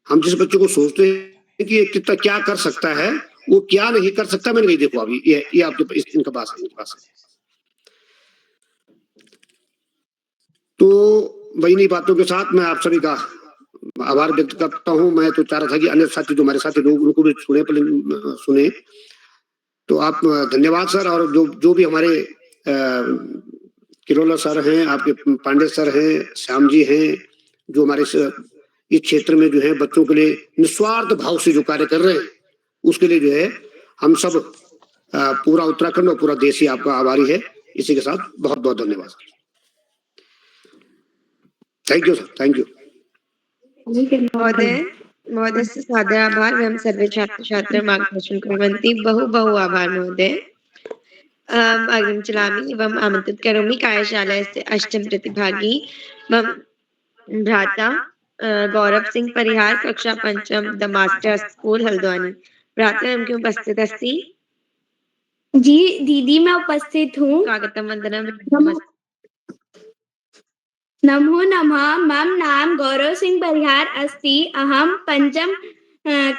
हम जिस बच्चे को सोचते हैं कि ये कितना क्या कर सकता है, वो क्या नहीं कर सकता मैंने नहीं देखो अभी ये आपके इनके पास है। तो वही नहीं बातों के साथ मैं आप सभी का आभार व्यक्त करता हूं। मैं तो चाह रहा था कि अन्य साथी जो हमारे साथी लोग उनको भी सुने तो आप धन्यवाद सर। और जो भी हमारे किरोला सर हैं, आपके पांडे सर हैं, श्याम जी हैं, जो हमारे इस क्षेत्र में जो है बच्चों के लिए निस्वार्थ भाव से जो कार्य कर रहे हैं उसके लिए जो है हम सब पूरा उत्तराखंड और पूरा देश ही आपका आभारी है। इसी के साथ बहुत बहुत धन्यवाद। Thank you sir, thank you. महोदयस्य सादराभार वयं सर्वे छात्र मार्गदर्शन कुर्वन्ति बहु आभार महोदय। अग्रिम चलामि एवं आमंत्रित करोमि कार्यशालायाः अष्टम प्रतिभागी मम भ्राता गौरव सिंह परिहार कक्षा पंचम द मास्टर स्कूल हल्द्वानी। भ्राता एवं क्यों उपस्थित अस्ति? जी दीदी मैं उपस्थित हूँ। स्वागतम वंदनम। नमो नमः। मम नाम गौरव सिंह परिहार अस्ति। अहम पंचम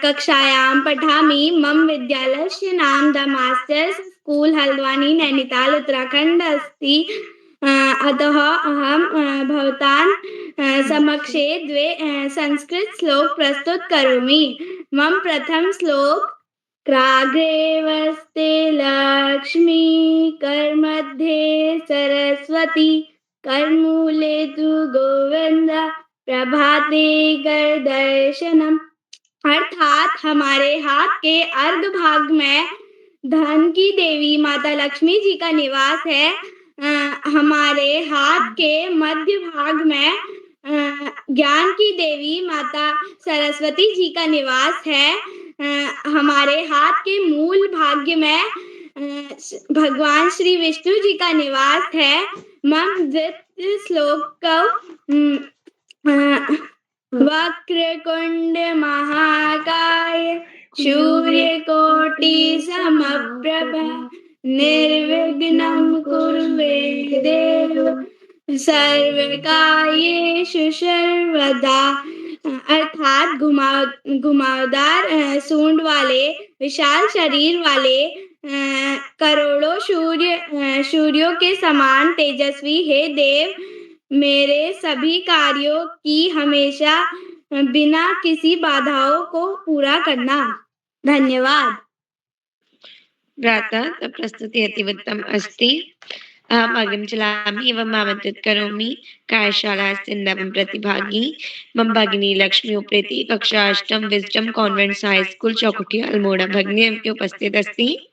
कक्षायां पठामि। मम विद्यालयस्य नाम the masters school Haldwani Nainital Uttarakhand अस्ति। अतः अहम भवतां समक्षे द्वे संस्कृत श्लोक प्रस्तुत करोमि। मम प्रथम श्लोक क्राग्रेवस्ते लक्ष्मी करमध्ये सरस्वती करमूले तु गोविंद प्रभाते कर दर्शनम। अर्थात हमारे हाथ के अर्ध भाग में धन की देवी माता लक्ष्मी जी का निवास है। हमारे हाथ के मध्य भाग में ज्ञान की देवी माता सरस्वती जी का निवास है। हमारे हाथ के मूल भाग्य में भगवान श्री विष्णु जी का निवास है। मम द्वितीय श्लोक वक्रकुंड महाकाय सूर्यकोटि समप्रभा निर्विघ्नं कुरु मे देव सर्वकार्येषु सर्वदा। अर्थात घुमावदार सूंड वाले विशाल शरीर वाले करोड़ों सूर्यों के समान तेजस्वी हे देव मेरे सभी कार्यों की हमेशा बिना किसी बाधाओं को पूरा करना। धन्यवाद। भ्राता प्रस्तुति अति उत्तम अस्ति। अहम अग्रिम चलामि एवं आमंत्रित करोमि कार्यशालायाः नवम प्रतिभागी मम भगिनी लक्ष्मी उप्रेती कक्षा अष्टम wisdom convent high school Chaukutiya Almora. भगिनी एवं क्यों उपस्थित अस्ति?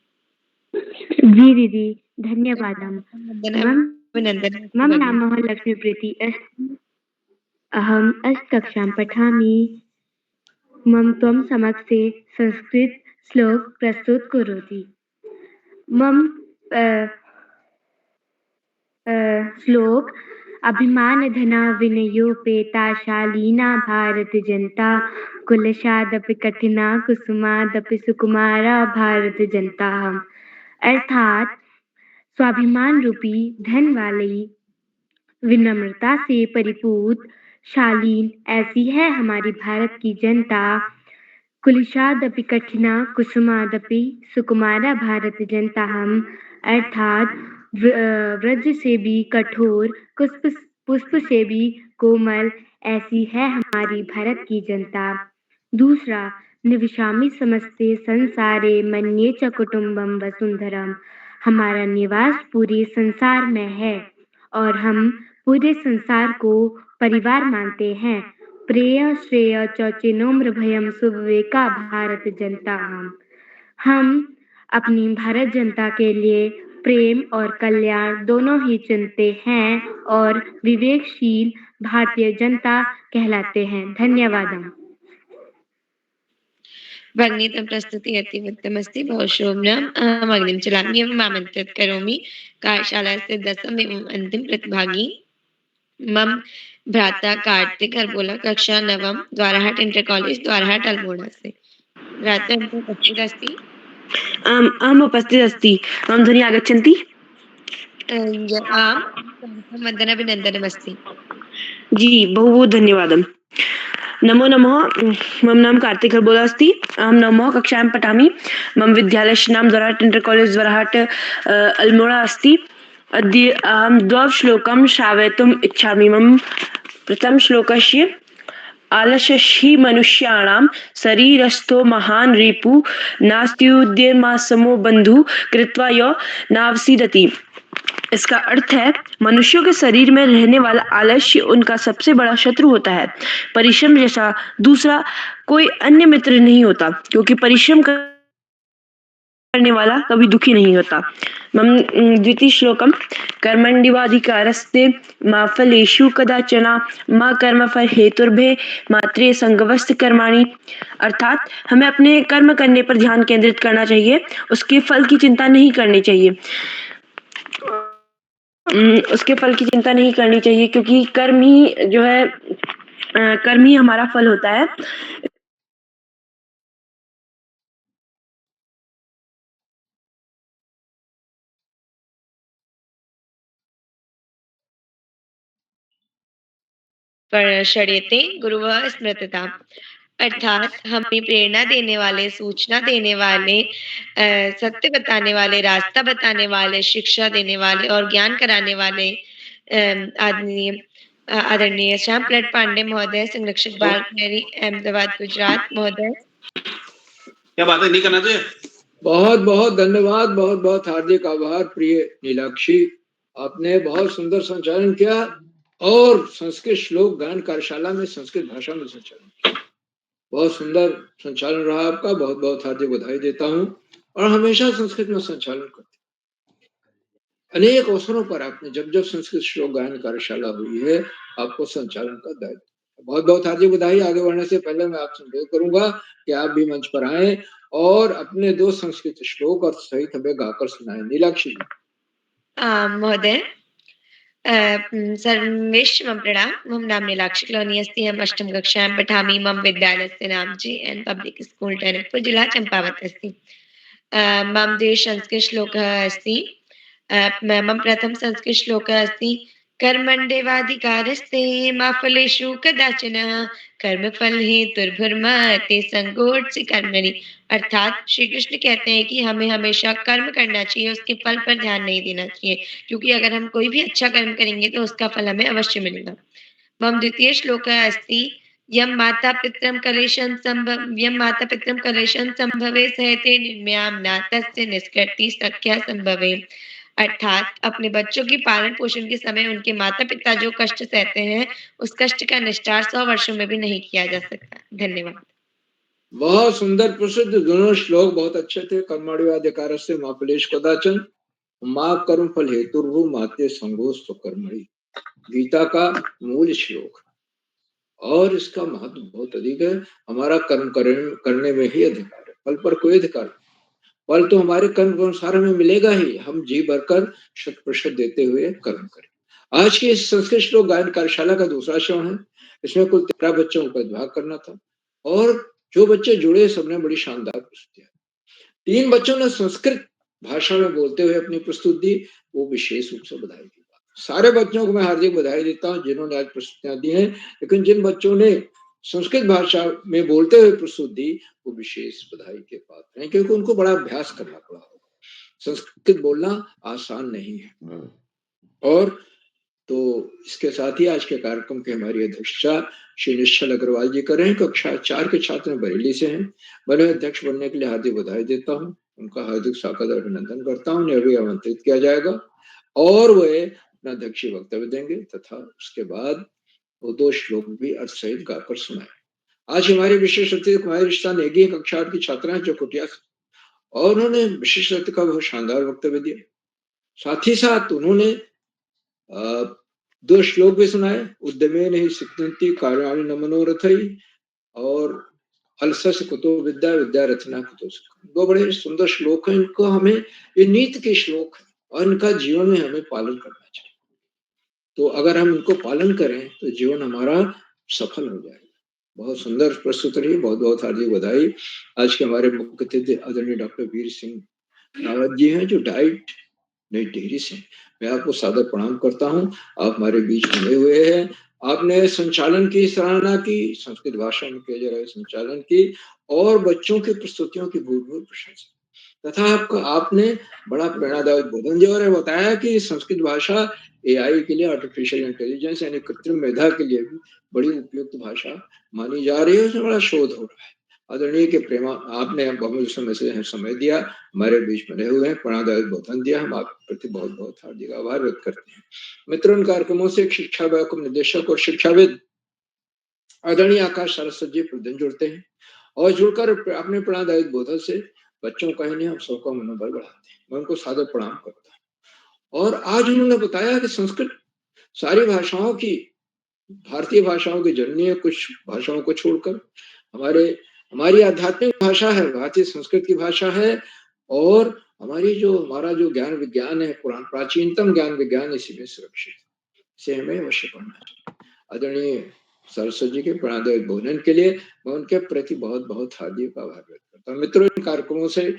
जी दीदी धन्यवादम्। मम नाम लक्ष्मी प्रीति अस्ति। अहम अष्टकक्षां पठामि। मम त्वं समक्षे संस्कृत श्लोक प्रस्तुत करोति। मम श्लोक अभिमान धना विनयोपेता शालीना भारत जनता कुलशादपि कठिना कुसुमादपि सुकुमारा भारत जनता। अर्थात स्वाभिमान रूपी धन वाली विनम्रता से परिपूर्ण शालीन ऐसी है हमारी भारत की जनता। कुलशादपि कठिना कुसुमादपि सुकुमारा भारत जनता हम। अर्थात व्रज से भी कठोर पुष्प से भी कोमल ऐसी है हमारी भारत की जनता। दूसरा निविशामि समस्ते संसारे मन्ये च कुटुम्बम वसुंधरम। हमारा निवास पूरे संसार में है और हम पूरे संसार को परिवार मानते हैं। प्रेय श्रेय च चिनोम्र भयम सुविवेका भारत जनता हम अपनी भारत जनता के लिए प्रेम और कल्याण दोनों ही चुनते हैं और विवेकशील भारतीय जनता कहलाते हैं। धन्यवाद। भगिनी तव प्रस्तुति अति उत्तमस्ति बहुत शोभनम्। अहम अग्रिम चलामि एवं आमंत्रित करोमि कार्यशालायाः दशम एवं अंतिम प्रतिभागी मम भ्राता कार्तिक हरबोला कक्षा नवम द्वाराहाट इंटर कॉलेज द्वाराहाट अल्मोड़ा से। भ्राता उपस्थित अस्ति? अहम् उपस्थित अस्ति। मम ध्वनि आगच्छन्ति? आम् वन्दनाभिनन्दनमस्ति। जी बहु धन्यवादम्। नमो नमः। मम नाम कार्तिक हर्बोला अस्ति। अहं नवमः कक्षायां पठामि। मम विद्यालयस्य नाम जोरहाट इंटर कॉलेज जोरहाट अल्मोड़ा अस्ति। अद्य अहं द्वौ श्लोकं श्रावयितुम् इच्छामि। मम प्रथमश्लोकस्य आलस्यहि मनुष्याणां शरीरस्थो महान् रिपुः नास्त्युद्यमासमो बन्धु कृत्वा यो नावसीदति। इसका अर्थ है, मनुष्यों के शरीर में रहने वाला आलस्य उनका सबसे बड़ा शत्रु होता है। परिश्रम जैसा दूसरा कोई अन्य मित्र नहीं होता, क्योंकि परिश्रम करने वाला कभी दुखी नहीं होता। मम द्वितीय श्लोकम कर्मण्येवाधिकारस्ते मा फलेषु कदाचन मा कर्मफल हेतुर्भे मात्रे संगवस्त कर्माणि। अर्थात हमें अपने कर्म करने पर ध्यान केंद्रित करना चाहिए, उसके फल की चिंता नहीं करनी चाहिए। उसके फल की चिंता नहीं करनी चाहिए, क्योंकि कर्म ही जो है कर्म ही हमारा फल होता है। प्रणश्यते गुरुः स्मृतताम्। अर्थात हमें प्रेरणा देने वाले, सूचना देने वाले, सत्य बताने वाले, रास्ता बताने वाले, शिक्षा देने वाले और ज्ञान कराने वाले आदरणीय श्याम प्लट पांडे महोदय, संरक्षक बाल मेरी अहमदाबाद गुजरात महोदय। क्या बात है, नहीं करना चाहिए। बहुत बहुत धन्यवाद, बहुत बहुत हार्दिक आभार प्रिय नीलाक्षी। आपने बहुत सुंदर संचालन किया और संस्कृत श्लोक गायन कार्यशाला में संस्कृत भाषा में संचालन किया। बहुत सुंदर संचालन रहा आपका, बहुत बहुत हार्दिक बधाई देता हूँ। और हमेशा संस्कृत में संचालन करते, अनेक अवसरों पर आपने जब जब संस्कृत श्लोक गायन कार्यशाला हुई है, आपको संचालन का दायित्व। बहुत बहुत हार्दिक बधाई। आगे बढ़ने से पहले मैं आपसे अनुरोध करूंगा कि आप भी मंच पर आए और अपने 2 संस्कृत श्लोक और सहित हमें गाकर सुनाएं। नीलाक्षी जी। महोदय, सर्वेषां मम प्रणाम। मम नाम नीलाक्षी कलोनी अस्ति। अहम् अष्टम कक्षायां पठामि। मम विद्यालयस्य नाम JN पब्लिक स्कूल टनकपुर जिला चम्पावत अस्ति। मम द्वे संस्कृतश्लोकः अस्ति। मम प्रथम संस्कृतश्लोकः अस्ति कर्मण्येवाधिकारस्ते मा फलेषु कदाचन कर्मफल हेतुर्भुर्मा ते संगोष्ठि कर्मणि। अर्थात श्री कृष्ण कहते हैं कि हमें हमेशा कर्म करना चाहिए, उसके फल पर ध्यान नहीं देना चाहिए, क्योंकि अगर हम कोई भी अच्छा कर्म करेंगे तो उसका फल हमें अवश्य मिलेगा। मम द्वितीय श्लोकः अस्ति यम माता पितरं कलेशं संभवे सहते निर्म्यां न तस्य निष्कृति सख्या संभवे। अर्थात अपने बच्चों की पालन पोषण के समय उनके माता पिता जो कष्ट सहते हैं, उस कष्ट का निस्तार 100 वर्षों में भी नहीं किया जा सकता। धन्यवाद। बहुत सुंदर प्रसिद्ध दोनों श्लोक बहुत अच्छे थे। कर्मण्येवाधिकारस्ते मा फलेषु कदाचन मा कर्म फल हेतुर्भु माते संगोस्तु कर्मणि। गीता का मूल श्लोक और इसका महत्व बहुत अधिक है। हमारा कर्म करने में ही अधिकार है, फल पर कोई अधिकार नहीं। फल तो हमारे कर्म के अनुसार हमें मिलेगा ही, हम जी भरकर 100% देते हुए कर्म करें। आज की इस संस्कृत श्लोक गायन कार्यशाला का दूसरा श्रवण है। इसमें कुल 13 बच्चों को प्रतिभाग करना था और जो बच्चे जुड़े सबने बड़ी शानदार प्रस्तुति दी। 3 बच्चों ने संस्कृत भाषा में बोलते हुए अपनी प्रस्तुति दी, वो विशेष रूप से बधाई की बात। सारे बच्चों को मैं हार्दिक बधाई देता हूँ जिन्होंने आज प्रस्तुतियां दी हैं, लेकिन जिन बच्चों ने संस्कृत भाषा में बोलते हुए प्रस्तुति दी वो विशेष बधाई के पात्र हैं, क्योंकि उनको बड़ा अभ्यास करना पड़ा। संस्कृत बोलना आसान नहीं है। और तो इसके साथ ही आज के कार्यक्रम के हमारी अध्यक्षता श्री निश्चल अग्रवाल जी कर रहे हैं। कक्षा 4 के छात्र बरेली से हैं। मैं अध्यक्ष बनने के लिए हार्दिक बधाई देता हूँ, उनका हार्दिक स्वागत और अभिनंदन करता हूँ। उन्हें अभी आमंत्रित किया जाएगा और वे अपना अध्यक्षीय वक्तव्य देंगे तथा उसके बाद वो 2 श्लोक भी अर्थ सहित गाकर सुनाए। आज हमारे विशेष अतिथि कुमारी रिश्ता नेगी कक्षा 8 की छात्रा है जो कुटिया से, और उन्होंने विशेष अतिथि का बहुत शानदार वक्तव्य दिया। साथ ही साथ उन्होंने 2 श्लोक भी सुनाए। उद्यमेन हि सिद्ध्यन्ति कार्याणि न मनोरथैः और अलसस्य कुतो विद्या विद्या रचना कुतो सुखम्। 2 बड़े सुंदर श्लोक हैं। इनको हमें, ये नीति के श्लोक है और इनका जीवन में हमें पालन करना चाहिए। तो अगर हम इनको पालन करें तो जीवन हमारा सफल हो जाएगा। बहुत सुंदर प्रस्तुत रही, बहुत बहुत हार्दिक बधाई। आज के हमारे मुख्य अतिथि आदरणीय डॉक्टर वीर सिंह रावत जी हैं जो डाइट नई टिहरी से। मैं आपको सादर प्रणाम करता हूँ। आप हमारे बीच बने हुए हैं आपने संचालन की सराहना की, संस्कृत भाषा में किए जा रहे संचालन की और बच्चों की प्रस्तुतियों की भूरिभूरि प्रशंसा तथा आपने बड़ा प्रेरणादायक बोधन दिया और बताया कि संस्कृत भाषा एआई के लिए, आर्टिफिशियल इंटेलिजेंस यानी कृत्रिम मेधा के लिए भी बड़ी उपयुक्त भाषा मानी जा रही है। उसमें बड़ा शोध हो रहा है। आदरणीय के प्रेमा, आपने बहुत समय से समय दिया, हमारे बीच में रहे हुए हैं, प्रेरणादायक बोधन दिया। हम आपके प्रति बहुत बहुत हार्दिक आभार व्यक्त करते हैं। मित्रों, इन कार्यक्रमों से एक शिक्षाविद, निदेशक और शिक्षाविद आदरणीय आकाश सरस्वती जी प्रतिदिन जुड़ते हैं और जुड़कर अपने प्रेरणादायक बोधन से बच्चों का ही नहीं, हम सबका मनोबल बढ़ाते हैं। मैं उनको सादर प्रणाम करता हूँ। और आज उन्होंने बताया कि संस्कृत सारी भाषाओं की, भारतीय भाषाओं की जननी है। कुछ भाषाओं को छोड़कर हमारी आध्यात्मिक भाषा है, भारतीय संस्कृत की भाषा है और हमारा जो ज्ञान विज्ञान है, प्राचीनतम ज्ञान विज्ञान इसी में सुरक्षित है। इसे हमें अवश्य पढ़ना चाहिए। आदरणीय सरस्वती जी के प्रेरणादायक बोधन के लिए मैं उनके प्रति बहुत बहुत हार्दिक आभार व्यक्त करता हूँ। मित्रों, इन कार्यक्रमों से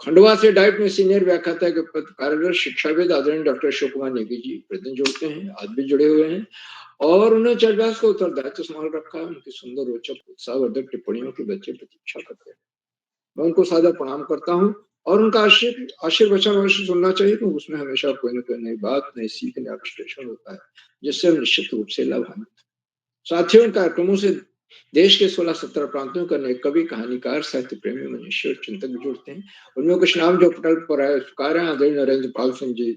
खंडवा से डाइट में सीनियर व्याख्याता के पद कार्यरत शिक्षाविद आदरणीय डॉक्टर अशोक कुमार नेगी जी प्रतिदिन जुड़ते हैं, आज भी जुड़े हुए हैं और उन्हें चर्चास का उत्तरदायित्व संभाल रखा है। उनकी सुंदर, रोचक, उत्साहवर्धक टिप्पणियों की बच्चे प्रतीक्षा करते हैं। मैं उनको सादर प्रणाम करता हूँ और उनका आशीर्वचन अवश्य सुनना चाहिए, क्योंकि उसमें हमेशा कोई न कोई नई बात, नई सीख, नया विश्लेषण होता है, जिससे हम निश्चित रूप से लाभान्वित। साथियों, इन कार्यक्रमों से देश के 16-17 प्रांतों का नए कवि, कहानीकार, साहित्य प्रेमी, मनुष्य और चिंतक भी जुड़ते हैं। उनमें कुछ नाम जो पटल पर आए पुकार हैं। आदरणीय नरेंद्र पाल सिंह जी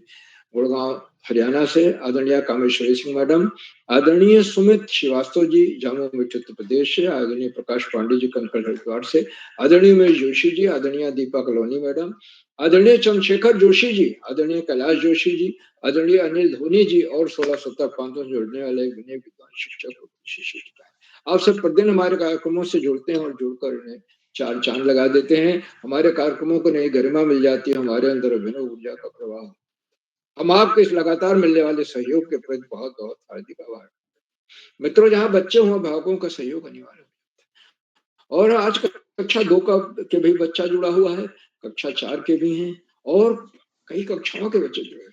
गुड़गांव हरियाणा से, आदरणीय कामेश्वरी सिंह मैडम, आदरणीय सुमित श्रीवास्तव जी जम्मू उत्तर प्रदेश से, आदरणीय प्रकाश पांडे जी कंकल हरिद्वार से, आदरणीय उमेश जोशी जी, आदरणीय दीपा कलोनी मैडम, आदरणीय चंद्रशेखर जोशी जी, आदरणीय कैलाश जोशी जी, आदरणीय अनिल धोनी जी और 16-17 प्रांतों से जुड़ने वाले विनय विद्वान शिक्षक और शिक्षिका। आप सब प्रतिदिन हमारे कार्यक्रमों से जुड़ते हैं और जुड़कर उन्हें चार चांद लगा देते हैं। हमारे कार्यक्रमों को नई गरिमा मिल जाती है, हमारे अंदर अभिनव ऊर्जा का प्रवाह। हम आपके इस लगातार मिलने वाले सहयोग के प्रति बहुत बहुत हार्दिक आभार। मित्रों, जहाँ बच्चे हों, अभिभावकों का सहयोग अनिवार्य है और आज कक्षा 2 के भी बच्चा जुड़ा हुआ है, कक्षा 4 के भी हैं और कई कक्षाओं के बच्चे जुड़े हैं।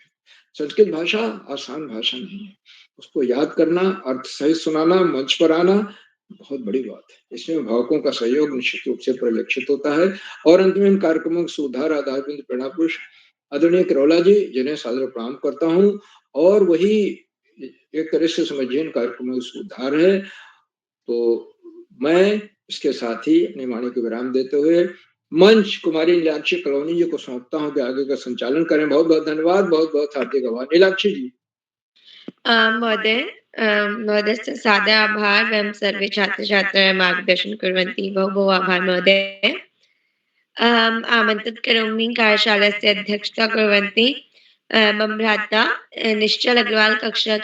संस्कृत भाषा आसान भाषा नहीं है, उसको याद करना, अर्थ सहित सुनाना, मंच पर आना बहुत बड़ी बात है। इसमें अभिभावकों का सहयोग निश्चित रूप से परिलक्षित होता है और अंत में इन कार्यक्रमों के सुधार आधारबिंदु प्रेरणा पुरुष आदरणीय करोला जी, जिन्हें सादर प्रणाम करता हूँ और वही एक तरह से समझिए इन कार्यक्रमों का सुधार है। तो मैं इसके साथ ही अपनी वाणी को विराम देते हुए मंच कुमारी नीलाक्षी कलोनी जी को सौंपता हूँ कि आगे का संचालन करें। बहुत बहुत धन्यवाद, बहुत बहुत हार्दिक आभार। नीलाक्षी जी। महोदय सादर आभार। वयं सर्वे छात्र छात्राः मार्गदर्शनं कुर्वन्ति। बहु बहु आभार महोदय। आमन्त्रित करोमि कार्यशालास्य अध्यक्षता कुर्वन्ति मम भ्राता निश्चल अग्रवाल कक्षा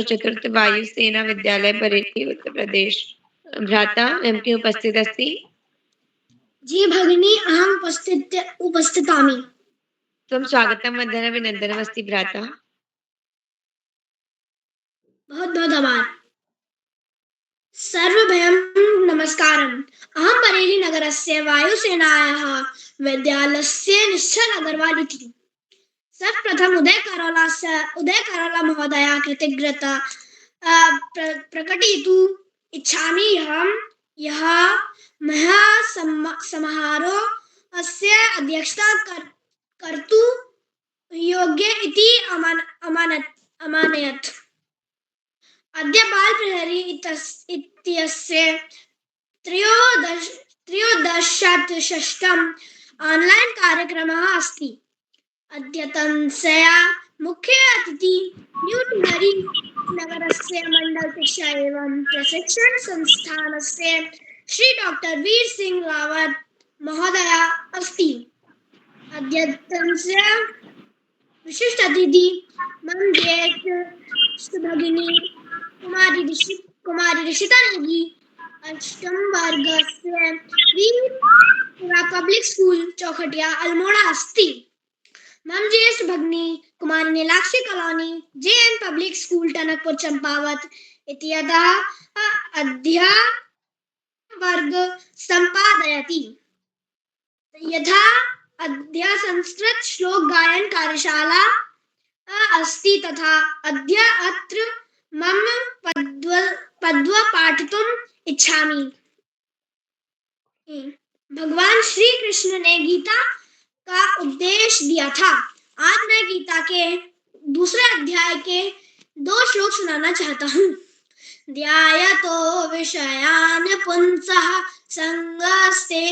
चतुर्थ वायुसेना विद्यालय बरेली उत्तर प्रदेश। भ्राता एम की उपस्थित अस्ति? जी भगिनी, अहम उपस्थितामि। त्वं स्वागतं वन्दनमस्ति भ्राता। बहुत बहुत आभार। सर्वभयं नमस्कारम्। अहं बरेली नगरस्य वायुसेनायाः विद्यालयस्य निश्चल अग्रवाल इति। सर्वप्रथम उदय करोला महोदया कृतज्ञता प्रकटयितुम् इच्छामि। यः महासमारोहस्य अध्यक्षता कर्तुं योग्य इति अमानयत्। अद्य बालप्रहरी इत्यस्य 13षष्ठम् ऑनलाइन कार्यक्रमः अस्ति। अद्यतनस्य मुख्य अतिथि न्यूटनरी नगरस्य मंडल शिक्षा एवं प्रशिक्षण संस्थानस्य श्री डॉक्टर वीर सिंह रावत महोदया अस्ति। अद्यतनस्य विशिष्ट अतिथि मम ज्येष्ठ भगिनी कुमारी ऋषिता नेगी अष्टम वर्गस्य पब्लिक स्कूल चौखटिया अल्मोड़ा अस्ति। मम ज्येष्ठ भगिनी कुमारी Neelakshi Kaloni JN public school Tanakpur Champawat इत्यतः अध्यापनवर्ग संपादयति। यथा अद्य संस्कृत श्लोक गायन कार्यशाला अस्ति तथा अद्य अत्र मम पद्व पाठितुम् इच्छामि। भगवान श्री कृष्ण ने गीता का उपदेश दिया था। आज मैं गीता के दूसरे अध्याय के 2 श्लोक सुनाना चाहता हूँ। ध्यायतो विषयान् पुंसः संगस्तेषुपजायते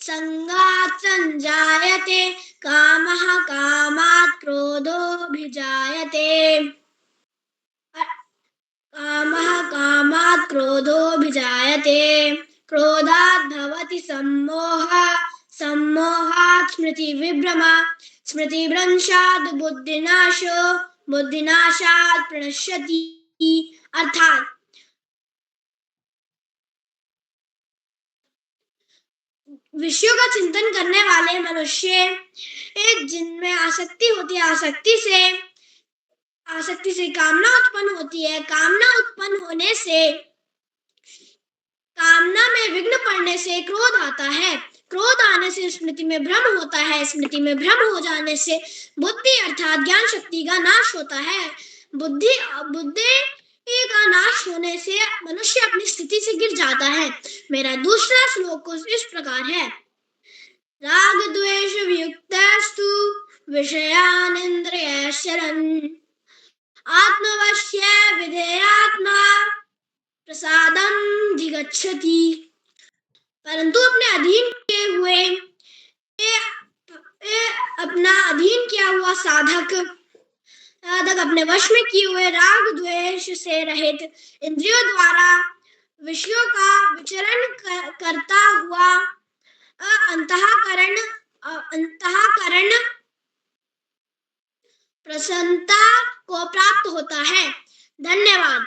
संगात् संजायते कामः कामात् क्रोधोऽभिजायते क्रोधात् भवति सम्मोहः सम्मोहात् स्मृतिविभ्रमः स्मृतिभ्रंशात् बुद्धिनाशो बुद्धिनाशात् प्रणश्यति। अर्थात विषयों का चिंतन करने वाले मनुष्य जिनमें आसक्ति होती है, आसक्ति से कामना उत्पन्न होती है। कामना उत्पन्न होने से कामना में विघ्न पड़ने से क्रोध आता है। क्रोध आने से स्मृति में भ्रम होता है। स्मृति में भ्रम हो जाने से बुद्धि अर्थात ज्ञान शक्ति का नाश होता है। बुद्धि का नाश होने से मनुष्य अपनी स्थिति से गिर जाता है। मेरा दूसरा श्लोक इस प्रकार है। राग द्वेष वियुक्तस्तु विषयान् इन्द्रियश्चरन् आत्मवश्य विधेयात्मा प्रसादं धिगच्छति। परंतु अपने अधीन किए हुए अपना अधीन किया हुआ साधक अपने वश में किए हुए राग द्वेष से रहित इंद्रियों द्वारा विषयों का विचरण करता हुआ अंतःकरण प्रसन्नता को प्राप्त होता है। धन्यवाद।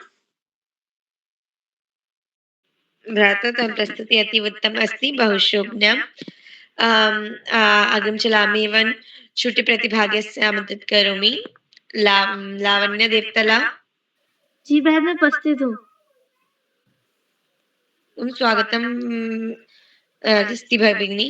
भ्राता तव प्रस्तुति अति उत्तम अस्ति बहुशोभनम्। अगं चलामि एवं छुट्टी प्रतिभागस्य आमन्त्रित करोमि। लावण्य देवतला। जी बहन, मैं उपस्थित हूँ। स्वागतम भगिनी।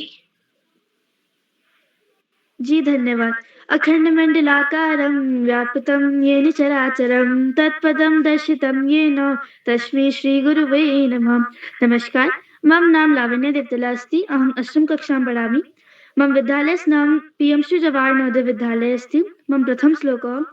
जी धन्यवाद। अखंडमंडलाकारं व्याप्तं येन चराचरं तत्पदं दर्शितं येन तस्मै श्री गुरुवे नमः। नमस्कार, मम नाम लावण्य देवतला अस्ति। अहम् 8वीं कक्षां पठामि। मम विद्यालयस्य नाम PM श्री जवाहर नवोदय विद्यालय अस्ति। मम प्रथम श्लोकः।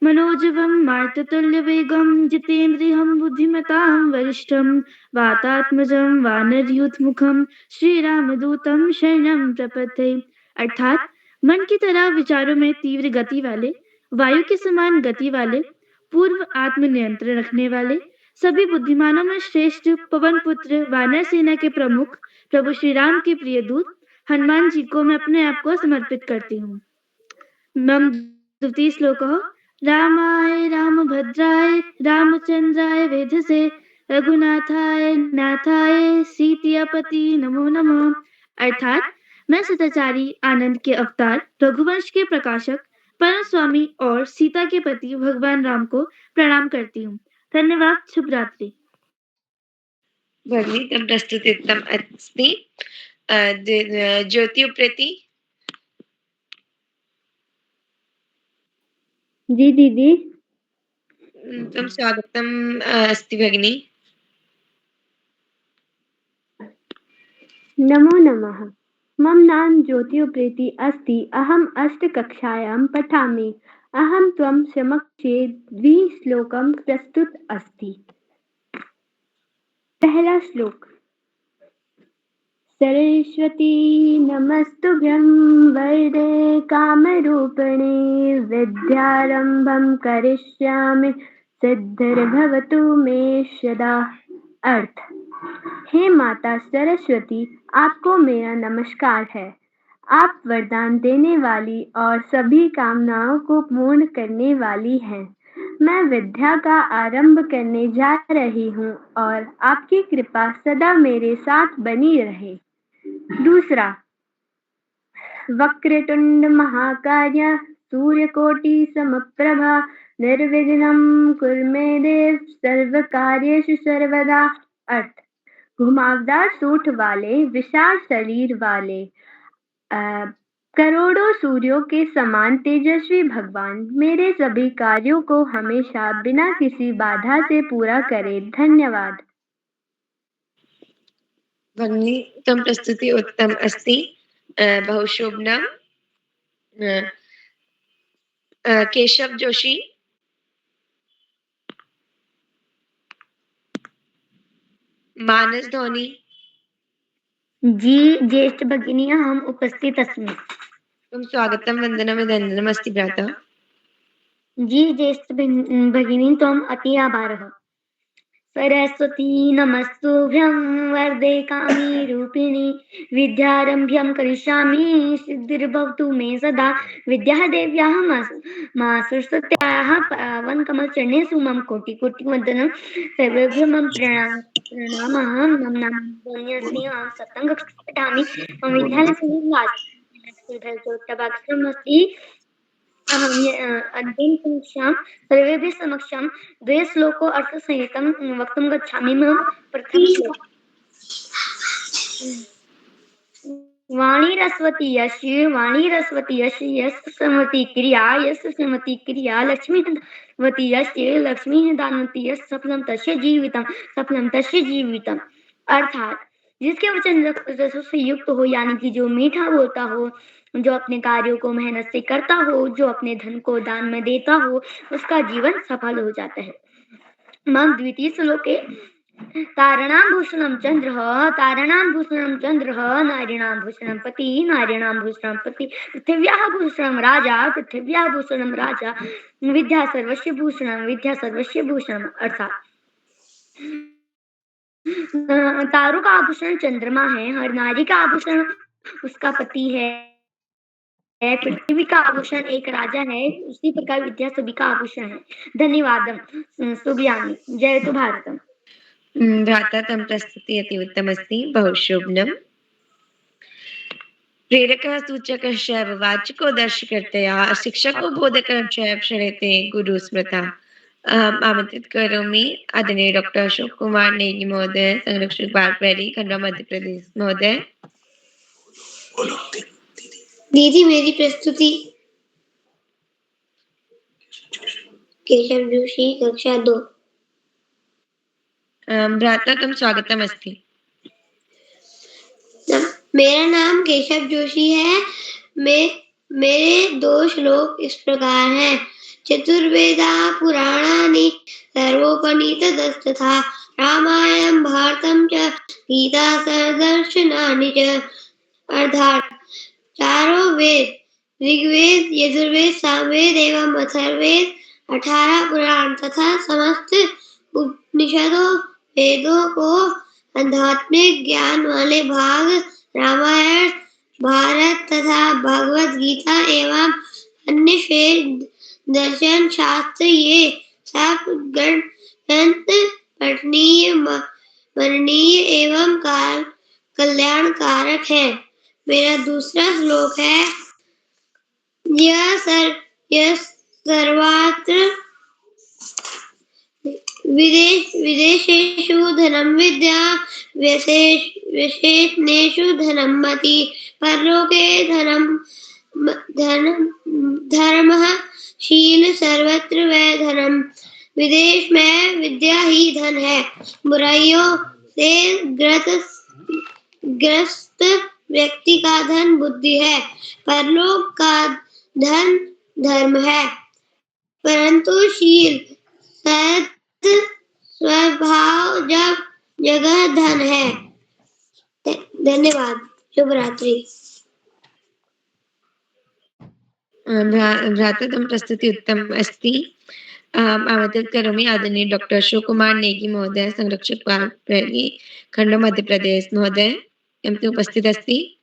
मनोजवं मार्ततुल्यवेगं जितेन्द्रियं बुद्धिमतां वरिष्ठं वातात्मजं वानरयूथमुखं श्रीरामदूतं शरणं प्रपद्ये। अर्थात मन की तरह विचारों में तीव्र गति वाले, वायु के समान गति वाले, पूर्व आत्म नियंत्रण रखने वाले, सभी बुद्धिमानों में श्रेष्ठ पवन पुत्र वानर सेना के प्रमुख प्रभु श्री राम के प्रिय दूत हनुमान जी को मैं अपने आप को समर्पित करती हूँ। मम द्वितीय श्लोक। रामाय रामभद्राय रामचंद्राय वेधसे रघुनाथाय नाथाय सीतापति नमो नमः। अर्थात मैं सदाचारी आनंद के अवतार रघुवंश के प्रकाशक परम स्वामी और सीता के पति भगवान राम को प्रणाम करती हूँ। धन्यवाद। शुभ रात्रि। भगिनी तव प्रस्तुति उत्तम अस्ति। ज्योति उप्रेती। जी दीदी। तम स्वागतम अस्ति भगिनी। नमो नमः। मम नाम ज्योति उप्रेती अस्ति। अहम् 8वीं कक्षायां पठामि। अहं त्वं समक्षे द्विश्लोकं प्रस्तुत अस्ति। पहला श्लोक। सरस्वती नमस्तुभ्यं वरदे कामरूपिणे विद्यारंभं करिष्यामि सिद्धिर्भवतु मे सदा। अर्थ। हे माता सरस्वती, आपको मेरा नमस्कार है। आप वरदान देने वाली और सभी कामनाओं को पूर्ण करने वाली हैं। मैं विद्या का आरंभ करने जा रही हूँ और आपकी कृपा सदा मेरे साथ बनी रहे। दूसरा। वक्रतुंड महाकाय सूर्यकोटि समप्रभा निर्विघ्नं कुरु मे देव सर्वकार्येषु सर्वदा। अर्थ। घुमावदार सूंड वाले, विशाल शरीर वाले, करोड़ों सूर्यों के समान तेजस्वी भगवान मेरे सभी कार्यों को हमेशा बिना किसी बाधा से पूरा करे। धन्यवाद। भगिनी तम प्रस्तुति उत्तम अस्ति। बहुशोभना। केशव जोशी। मानस धोनी। जी ज्येष्ठ भगिनी हम उपस्थित अस्मि। तुम स्वागतम वंदनम अस्ति भ्राता। जी ज्येष्ठ भगिनी त्वम् अति आभारः। सरस्वती नमस्तुभ्यं वरदे कामी रूपिणी विद्यारम्भ्यं करिष्यामि सिद्धिर्भवतु मे सदा। विद्या देव्याः मा सरस्वत्याः पावनकमलचरणेषु मम कोटि कोटि वन्दनं। सर्वेभ्यो मम प्रणामः। मम नाम धोनी अस्मि। अहं सप्तम कक्षायां पठामि। मम विद्यालये अध्ययन कक्षां सर्वेभ्यः समक्षं द्वे श्लोको अर्थसहितं वक्तुं गच्छामि। मम प्रथम श्लोक। वाणीरस्वती यस्य यस्य समति क्रिया लक्ष्मीवती यस्य लक्ष्मी दानवती यस्य सफलं तस्य जीवितम्। अर्थात जिसके वचन रसों से युक्त हो, यानी कि जो मीठा बोलता हो, जो अपने कार्यों को मेहनत से करता हो, जो अपने धन को दान में देता हो, उसका जीवन सफल हो जाता है। मम द्वितीय श्लोके तारणां भूषणं चंद्रः नारीणां भूषणं पति पृथिव्याः भूषणं राजा विद्या सर्वस्य भूषणम्। अर्थात तारों का आभूषण चंद्रमा है, हर नारी का आभूषण उसका पति है, पृथ्वी का आभूषण एक राजा है, उसी प्रकार विद्या सभी का आभूषण है। धन्यवादम। शुभयामि। जयतु भारतम। भ्राता तम प्रस्तुति अति उत्तमस्ति। बहुशोभनम्। प्रेरकः सूचकः चैव वाचको दर्शकर्तया शिक्षको बोधकः चैव श्रेयते गुरु स्मृता। आमंत्रित करोमि आदरणीय डॉक्टर अशोक कुमार नेगी महोदय, संरक्षक बाल प्रहरी खंडवा मध्य प्रदेश महोदय। दीदी मेरी प्रस्तुति। केशव जोशी कक्षा 2। भ्राता तुम स्वागतम अस्ति। मेरा नाम केशव जोशी है। मेरे 2 श्लोक इस प्रकार हैं। चतुर्वेदा पुराणानि सर्वोपनिषदस्तथा रामायणं भारतं च गीता सरदर्शनानि च। अर्थात चारों वेद ऋग्वेद यजुर्वेद सामवेद एवं अथर्ववेद 18 पुराण तथा समस्त उपनिषदों वेदों को आध्यात्मिक ज्ञान वाले भाग रामायण भारत तथा भगवत गीता एवं अन्य श्रेष्ठ दर्शन शास्त्र ये सब ग्रंथ पठनीय मननीय एवं कल्याणकारक है। मेरा दूसरा श्लोक है। यह सर्वत्र विदेशेषु धनं विद्या विशेषणेषु धनं मति परलोके धर्मः शील सर्वत्र वै धनम। विदेश में विद्या ही धन है। बुराइयों से ग्रस्त व्यक्ति का धन बुद्धि है। परलोक का धन धर्म है, परंतु शील स्वभाव जगह धन है। धन्यवाद। शुभ रात्रि। भ्राता तम प्रस्तुति उत्तम अस्ति। आमंत्रित करोमि आदरणीय डॉक्टर अशोक कुमार नेगी महोदय, संरक्षक बाल प्रहरी खंडवा मध्य प्रदेश महोदय एमपी उपस्थित अस्ति।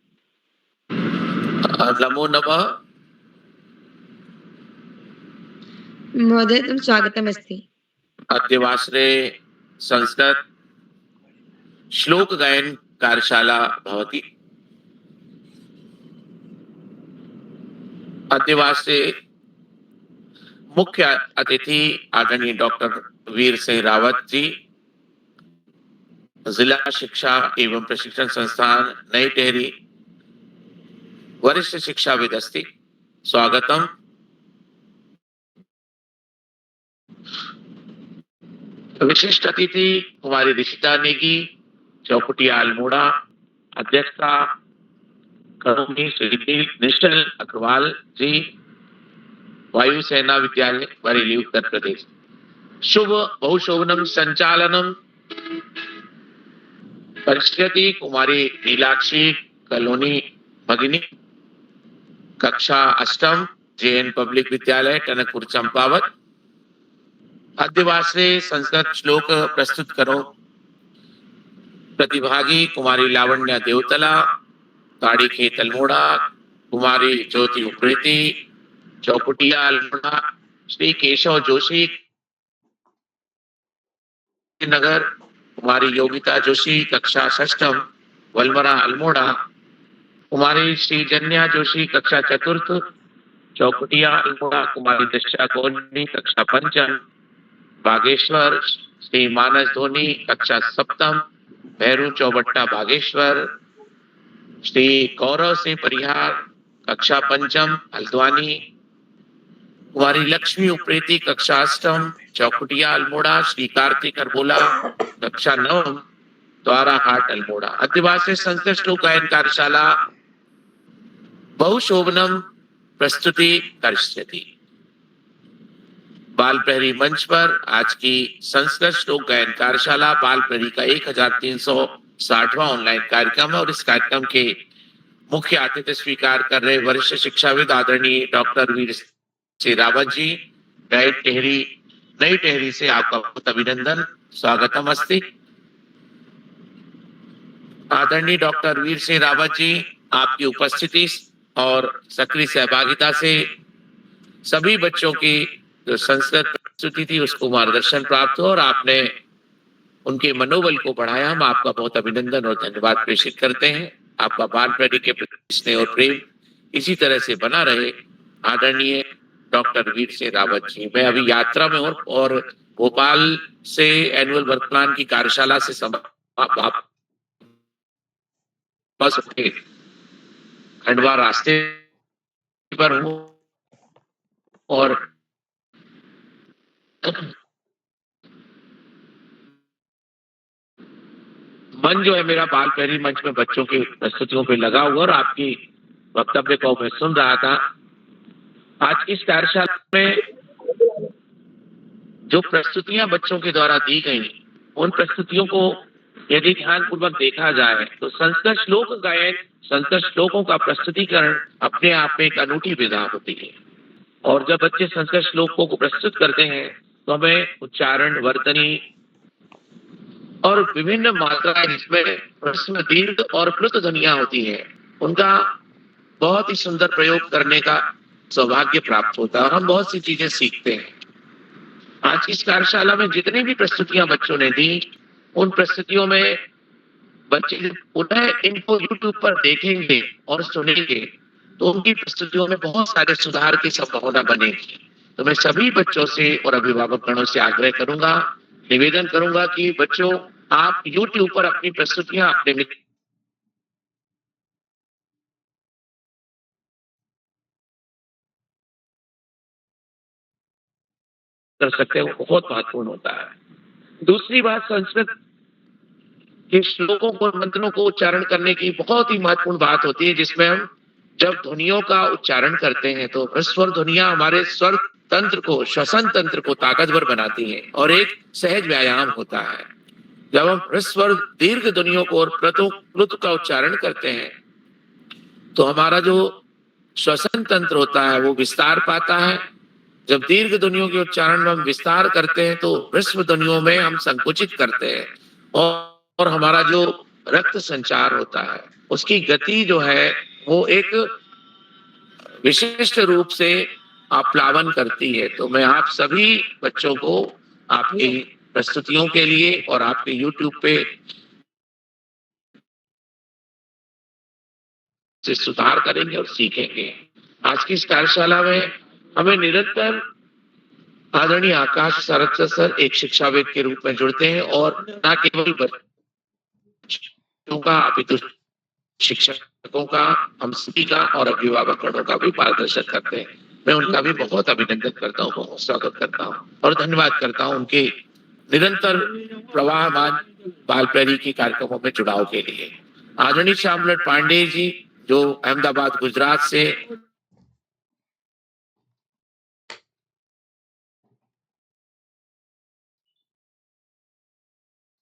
नमो नमः महोदय तुम स्वागतम अस्ति। अद्यवासरे संस्कृत श्लोक गायन कार्यशाला भवति। अद्यवासरे मुख्य अतिथि आदरणीय डॉक्टर वीर सिंह रावत जी, जिला शिक्षा एवं प्रशिक्षण संस्थान नई टेहरी वरिष्ठ शिक्षाविद अस्ति। स्वागतम्। विशिष्ट अतिथि कुमारी ऋषिता नेगी, चौकुटिया अल्मोड़ा, अध्यक्षता करूंगी श्री निश्चल अग्रवाल जी, वायुसेना विद्यालय बरेली उत्तर प्रदेश। शुभ बहुशोभनम संचालनम परिष्कृति कुमारी नीलाक्षी कलोनी भगिनी, कक्षा अष्टम, जेएन पब्लिक विद्यालय टनकपुर चंपावत। अध्यवाश्रय संस्कृत श्लोक प्रस्तुत करो। प्रतिभागी कुमारी लावण्या देवतला, ताड़ीखेत अल्मोड़ा, कुमारी ज्योति उप्रेती, चौकुटिया अल्मोड़ा, श्री केशव जोशी नगर, कुमारी योगिता जोशी कक्षा षष्ठम, वलमरा अल्मोड़ा, कुमारी श्री जन्या जोशी कक्षा चतुर्थ, चौकुटिया अल्मोड़ा, कुमारी दशा कोहली कक्षा पंचम, बागेश्वर श्री मानस धोनी कक्षा सप्तम, भैरू चौबट्टा बागेश्वर, श्री गौरव सिंह परिहार कक्षा पंचम हल्द्वानी, कुमारी लक्ष्मी उप्रेती कक्षा अष्टम, चौकुटिया अल्मोड़ा, श्री कार्तिक अरबोला कक्षा नवम, द्वारा हाट अल्मोड़ा। अध्यवाश्रय संस्कृत श्लोक गायन कार्यशाला बहुशोभनम प्रस्तुति करिष्यति। बाल प्रहरी मंच पर आज की संस्कृत श्लोक गायन कार्यशाला बाल प्रहरी का 1360वां ऑनलाइन कार्यक्रम है और इस कार्यक्रम के मुख्य अतिथि स्वीकार कर रहे वरिष्ठ शिक्षाविद आदरणीय डॉक्टर वीर सिंह रावत जी, नई टेहरी से आपका बहुत अभिनंदन, स्वागतम अस्ति। आदरणीय डॉक्टर वीर सिंह रावत जी, आपकी उपस्थिति और सक्रिय सहभागिता से सभी बच्चों की जो संस्कृत प्रस्तुति थी उसको मार्गदर्शन प्राप्त हो और आपने उनके मनोबल को बढ़ाया। हम आपका बहुत अभिनंदन और धन्यवाद प्रेषित करते हैं। आपका बाल प्रहरी के प्रति स्नेह और प्रेम इसी तरह से बना रहे। आदरणीय डॉक्टर वीर सिंह रावत जी, मैं अभी यात्रा में हूँ और भोपाल से एनुअल वर्क प्लान की कार्यशाला से खंडवा रास्ते पर हूँ और मन जो है मेरा बाल प्रहरी मंच में बच्चों की प्रस्तुतियों पे लगा हुआ और आपकी वक्तव्य को मैं सुन रहा था। आज की इस कार्यशाला में जो प्रस्तुतियां बच्चों के द्वारा दी गई, उन प्रस्तुतियों को यदि ध्यानपूर्वक देखा जाए तो संस्कृत श्लोक गायन, संस्कृत श्लोकों का प्रस्तुतिकरण अपने आप में एक अनूठी विधा होती है। और जब बच्चे संस्कृत श्लोकों को प्रस्तुत करते हैं तो हमें उच्चारण, वर्तनी और विभिन्न मात्राएं जिसमें ह्रस्व, दीर्घ और प्लुत ध्वनियां होती है, उनका बहुत ही सुंदर प्रयोग करने का सौभाग्य प्राप्त होता है और हम बहुत सी चीजें सीखते हैं। आज की इस कार्यशाला में जितनी भी प्रस्तुतियां बच्चों ने दी, उन प्रस्तुतियों में बच्चे पुनः इनको यूट्यूब पर देखेंगे और सुनेंगे तो उनकी प्रस्तुतियों में बहुत सारे सुधार की संभावना बनेगी। तो मैं सभी बच्चों से और अभिभावकगणों से आग्रह करूंगा, निवेदन करूंगा कि बच्चों आप यूट्यूब पर अपनी प्रस्तुतियां अपने कर सकते हैं, वो बहुत महत्वपूर्ण होता है। दूसरी बात, संस्कृत के श्लोकों को, मंत्रों को उच्चारण करने की बहुत ही महत्वपूर्ण बात होती है, जिसमें हम जब ध्वनियों का उच्चारण करते हैं तो ह्रस्व ध्वनियां हमारे स्वर तंत्र को, श्वसन तंत्र को ताकतवर बनाती हैं और एक सहज व्यायाम होता है। जब हम ह्रस्व दीर्घ ध्वनियों को और प्लुत का उच्चारण करते हैं तो हमारा जो श्वसन तंत्र होता है वो विस्तार पाता है। जब दीर्घ ध्वनियों के उच्चारण में हम विस्तार करते हैं तो ह्रस्व ध्वनियों में हम संकुचित करते हैं और हमारा जो रक्त संचार होता है उसकी गति जो है वो एक विशिष्ट रूप से प्लावन करती है। तो मैं आप सभी बच्चों को आपकी प्रस्तुतियों के लिए और आपके YouTube पे से सुधार करेंगे और सीखेंगे। आज की इस कार्यशाला में हमें निरंतर आदरणीय आकाश सारथी सर एक शिक्षाविद के रूप में जुड़ते हैं और न केवल बच्चों का अपितु शिक्षा शिक्षकों का, हम सभी का और अभिभावकों का भी मार्गदर्शन करते हैं। मैं उनका भी बहुत अभिनंदन करता हूँ, बहुत स्वागत करता हूँ और धन्यवाद करता हूँ उनके निरंतर प्रवाहमान बालप्रेरी के कार्यक्रमों में जुड़ाव के लिए। आदरणीय श्यामलट पांडे जी जो अहमदाबाद गुजरात से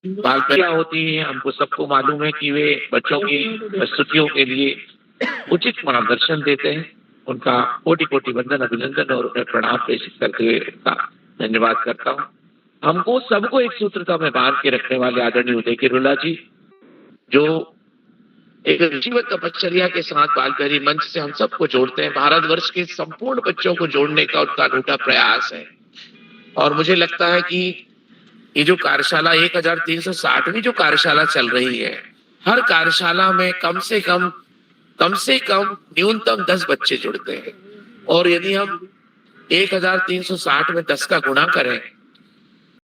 बालप्रिया होती है, हमको सबको मालूम है कि वे बच्चों की प्रस्तुतियों के लिए उचित मार्गदर्शन देते हैं। उनका कोटि कोटि वंदन, अभिनंदन और उन्हें प्रणाम प्रेषित करते हुए उनका धन्यवाद करता हूँ। हमको सबको एक सूत्रता में बांध के रखने वाले आदरणीय उदय किरोला जी जो एक जीवन तपश्चर्या के साथ बालप्रेरी मंच से हम सबको जोड़ते हैं। भारतवर्ष के संपूर्ण बच्चों को जोड़ने का उनका अनूठा प्रयास है और मुझे लगता है कि ये जो कार्यशाला 1360वीं जो कार्यशाला चल रही है, हर कार्यशाला में कम से कम न्यूनतम 10 बच्चे जुड़ते हैं और यदि हम 1360 में 10 का गुणा करें